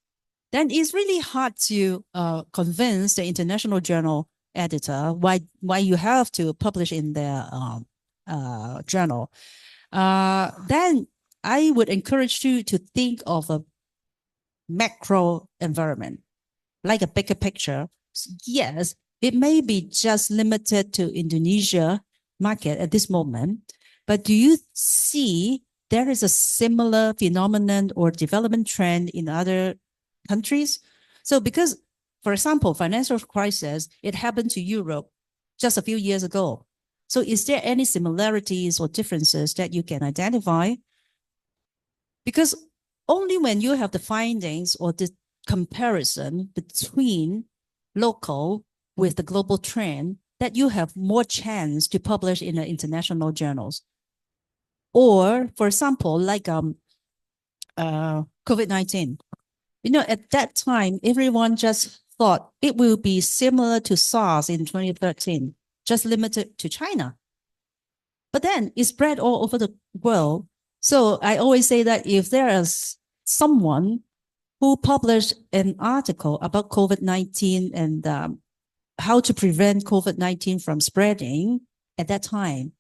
D: Then it's really hard to convince the international journal editor why you have to publish in their journal. Then I would encourage you to think of a macro environment, like a bigger picture. Yes, it may be just limited to Indonesia market at this moment, but do you see there is a similar phenomenon or development trend in other countries. So because, for example, financial crisis, it happened to Europe just a few years ago. So is there any similarities or differences that you can identify? Because only when you have the findings or the comparison between local with the global trend that you have more chance to publish in the international journals. Or, for example, like COVID-19. At that time, everyone just thought it will be similar to SARS in 2013, just limited to China. But then it spread all over the world. So I always say that if there is someone who published an article about COVID-19 and how to prevent COVID-19 from spreading at that time,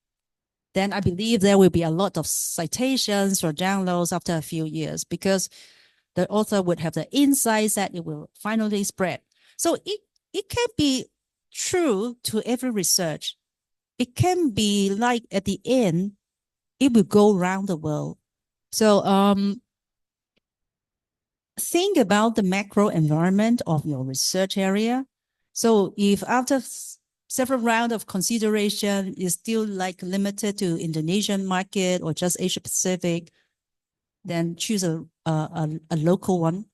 D: then I believe there will be a lot of citations or downloads after a few years because the author would have the insights that it will finally spread. So it can be true to every research. It can be like at the end, it will go around the world. So think about the macro environment of your research area. So if after several rounds of consideration is still like limited to Indonesian market or just Asia Pacific, then choose a local one.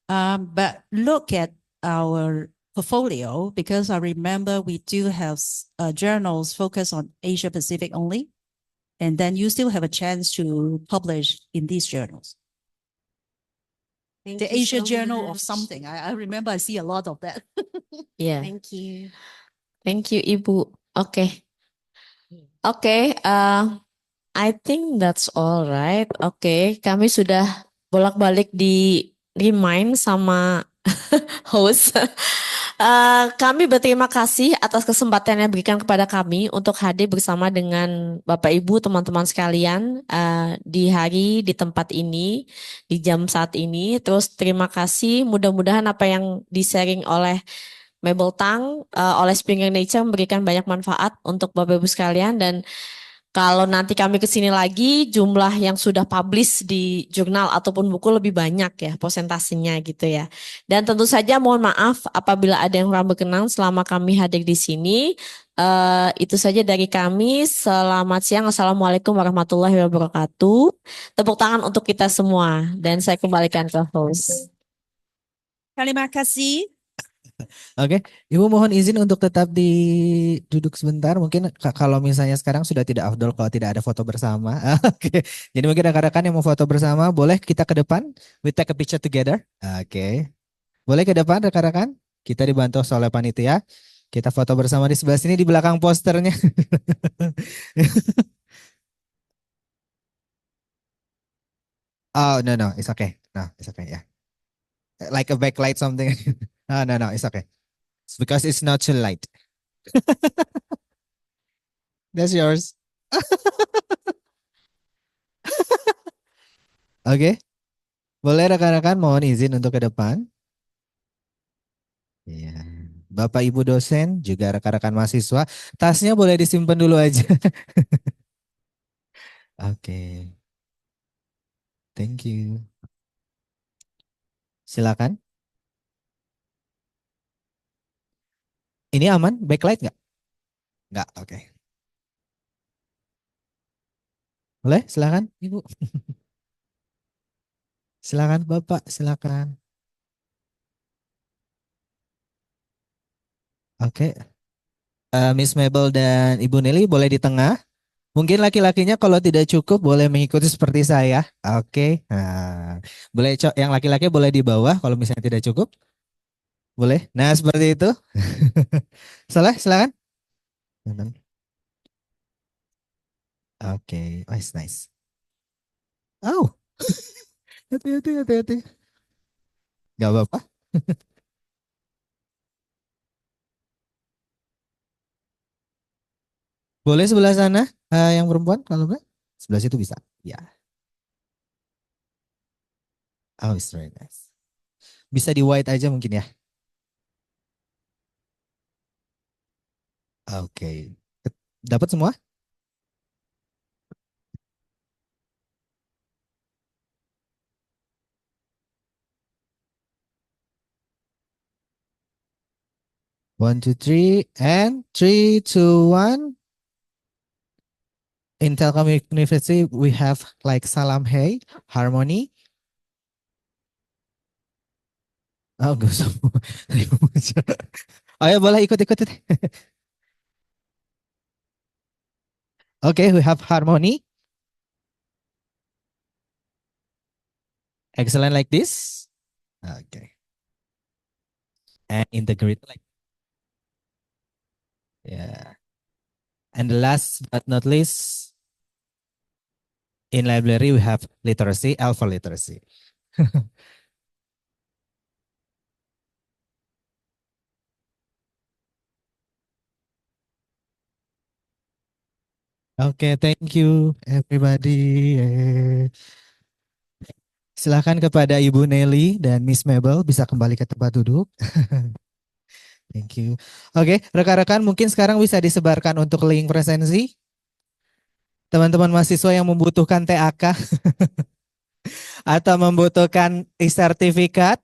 D: But look at our portfolio, because I remember we do have journals focused on Asia Pacific only. And then you still have a chance to publish in these journals.
G: Thank
D: The
G: you
D: Asia
G: so
D: Journal of
G: much.
D: something. I remember I see a lot of that.
C: Yeah.
G: Thank you.
C: Thank you, Ibu. Oke. I think that's all right. Oke, kami sudah bolak-balik di remind sama host. Kami berterima kasih atas kesempatan yang diberikan kepada kami untuk hadir bersama dengan Bapak Ibu, teman-teman sekalian di hari, di tempat ini, di jam saat ini. Terus terima kasih, mudah-mudahan apa yang di-sharing oleh Mabel Tang, oleh Springer Nature memberikan banyak manfaat untuk Bapak Ibu sekalian. Dan kalau nanti kami ke sini lagi, jumlah yang sudah publish di jurnal ataupun buku lebih banyak ya persentasinya gitu ya. Dan tentu saja mohon maaf apabila ada yang kurang berkenan selama kami hadir di sini. Itu saja dari kami. Selamat siang. Assalamualaikum warahmatullahi wabarakatuh. Tepuk tangan untuk kita semua. Dan saya kembalikan ke host.
D: Terima kasih.
A: Oke, Ibu mohon izin untuk tetap duduk sebentar. Mungkin kalau misalnya sekarang sudah tidak afdol kalau tidak ada foto bersama. Oke, jadi mungkin rekan-rekan yang mau foto bersama, boleh kita ke depan. We take a picture together. Oke, boleh ke depan rekan-rekan. Kita dibantu oleh panitia. Kita foto bersama di sebelah sini di belakang posternya. Oh no, it's okay. No, it's okay. Yeah, like a backlight something. Oh no, it's okay. It's because it's not too light. That's yours. Oke, boleh rekan-rekan mohon izin untuk ke depan. Iya. Bapak Ibu dosen, juga rekan-rekan mahasiswa, tasnya boleh disimpan dulu aja. Oke. Thank you. Silakan. Ini aman? Backlight nggak? Nggak, oke. Boleh, silakan Ibu. Silakan Bapak, silakan. Oke. Miss Mabel dan Ibu Nelly boleh di tengah. Mungkin laki-lakinya kalau tidak cukup boleh mengikuti seperti saya. Oke. Nah, boleh yang laki-laki boleh di bawah kalau misalnya tidak cukup. Boleh. Nah, seperti itu. Salah, silakan. Oke, nice. Oh, hati-hati. Gak apa-apa. Boleh sebelah sana yang perempuan kalau enggak sebelah situ bisa. Ya. Oh, it's very nice. Bisa di white aja mungkin ya. Oke. Dapat semua? 1, 2, 3, and 3, 2, 1. In Telkom University, we have like salam hey, harmony. Oh, gak usah. Oh ya, boleh ikut-ikut. Okay, we have harmony. Excellent like this. Okay. And integrate like, yeah. And the last but not least, in library we have literacy, L for literacy. Okay, thank you everybody. Silakan kepada Ibu Nelly dan Miss Mabel bisa kembali ke tempat duduk. Thank you. Oke, rekan-rekan mungkin sekarang bisa disebarkan untuk link presensi. Teman-teman mahasiswa yang membutuhkan TAK atau membutuhkan e-sertifikat,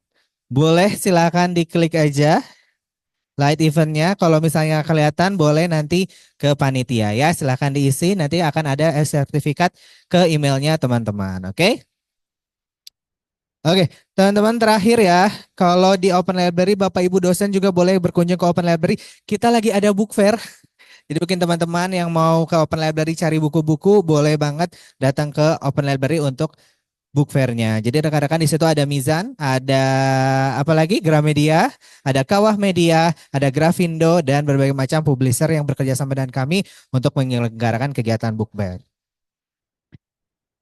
A: boleh silakan diklik aja light eventnya. Kalau misalnya kelihatan boleh nanti ke panitia ya. Silakan diisi, nanti akan ada e-sertifikat ke emailnya teman-teman. Oke? Oke, teman-teman terakhir ya, kalau di Open Library Bapak Ibu dosen juga boleh berkunjung ke Open Library. Kita lagi ada book fair. Jadi mungkin teman-teman yang mau ke Open Library cari buku-buku boleh banget datang ke Open Library untuk book fair-nya. Jadi rekan-rekan di situ ada Mizan, ada apa lagi? Gramedia, ada Kawah Media, ada Grafindo dan berbagai macam publisher yang bekerja sama dengan kami untuk menyelenggarakan kegiatan book fair.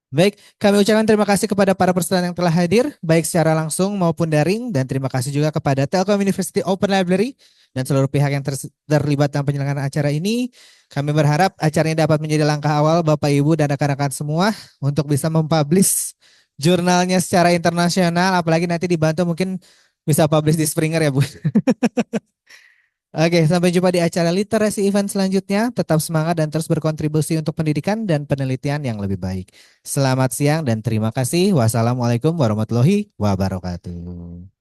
A: Baik, kami ucapkan terima kasih kepada para peserta yang telah hadir, baik secara langsung maupun daring, dan terima kasih juga kepada Telkom University Open Library dan seluruh pihak yang terlibat dalam penyelenggaraan acara ini. Kami berharap acaranya dapat menjadi langkah awal Bapak Ibu dan rekan-rekan semua untuk bisa mempublish jurnalnya secara internasional, apalagi nanti dibantu mungkin bisa publish di Springer ya Bu. Oke, sampai jumpa di acara literasi event selanjutnya. Tetap semangat dan terus berkontribusi untuk pendidikan dan penelitian yang lebih baik. Selamat siang dan terima kasih. Wassalamualaikum warahmatullahi wabarakatuh.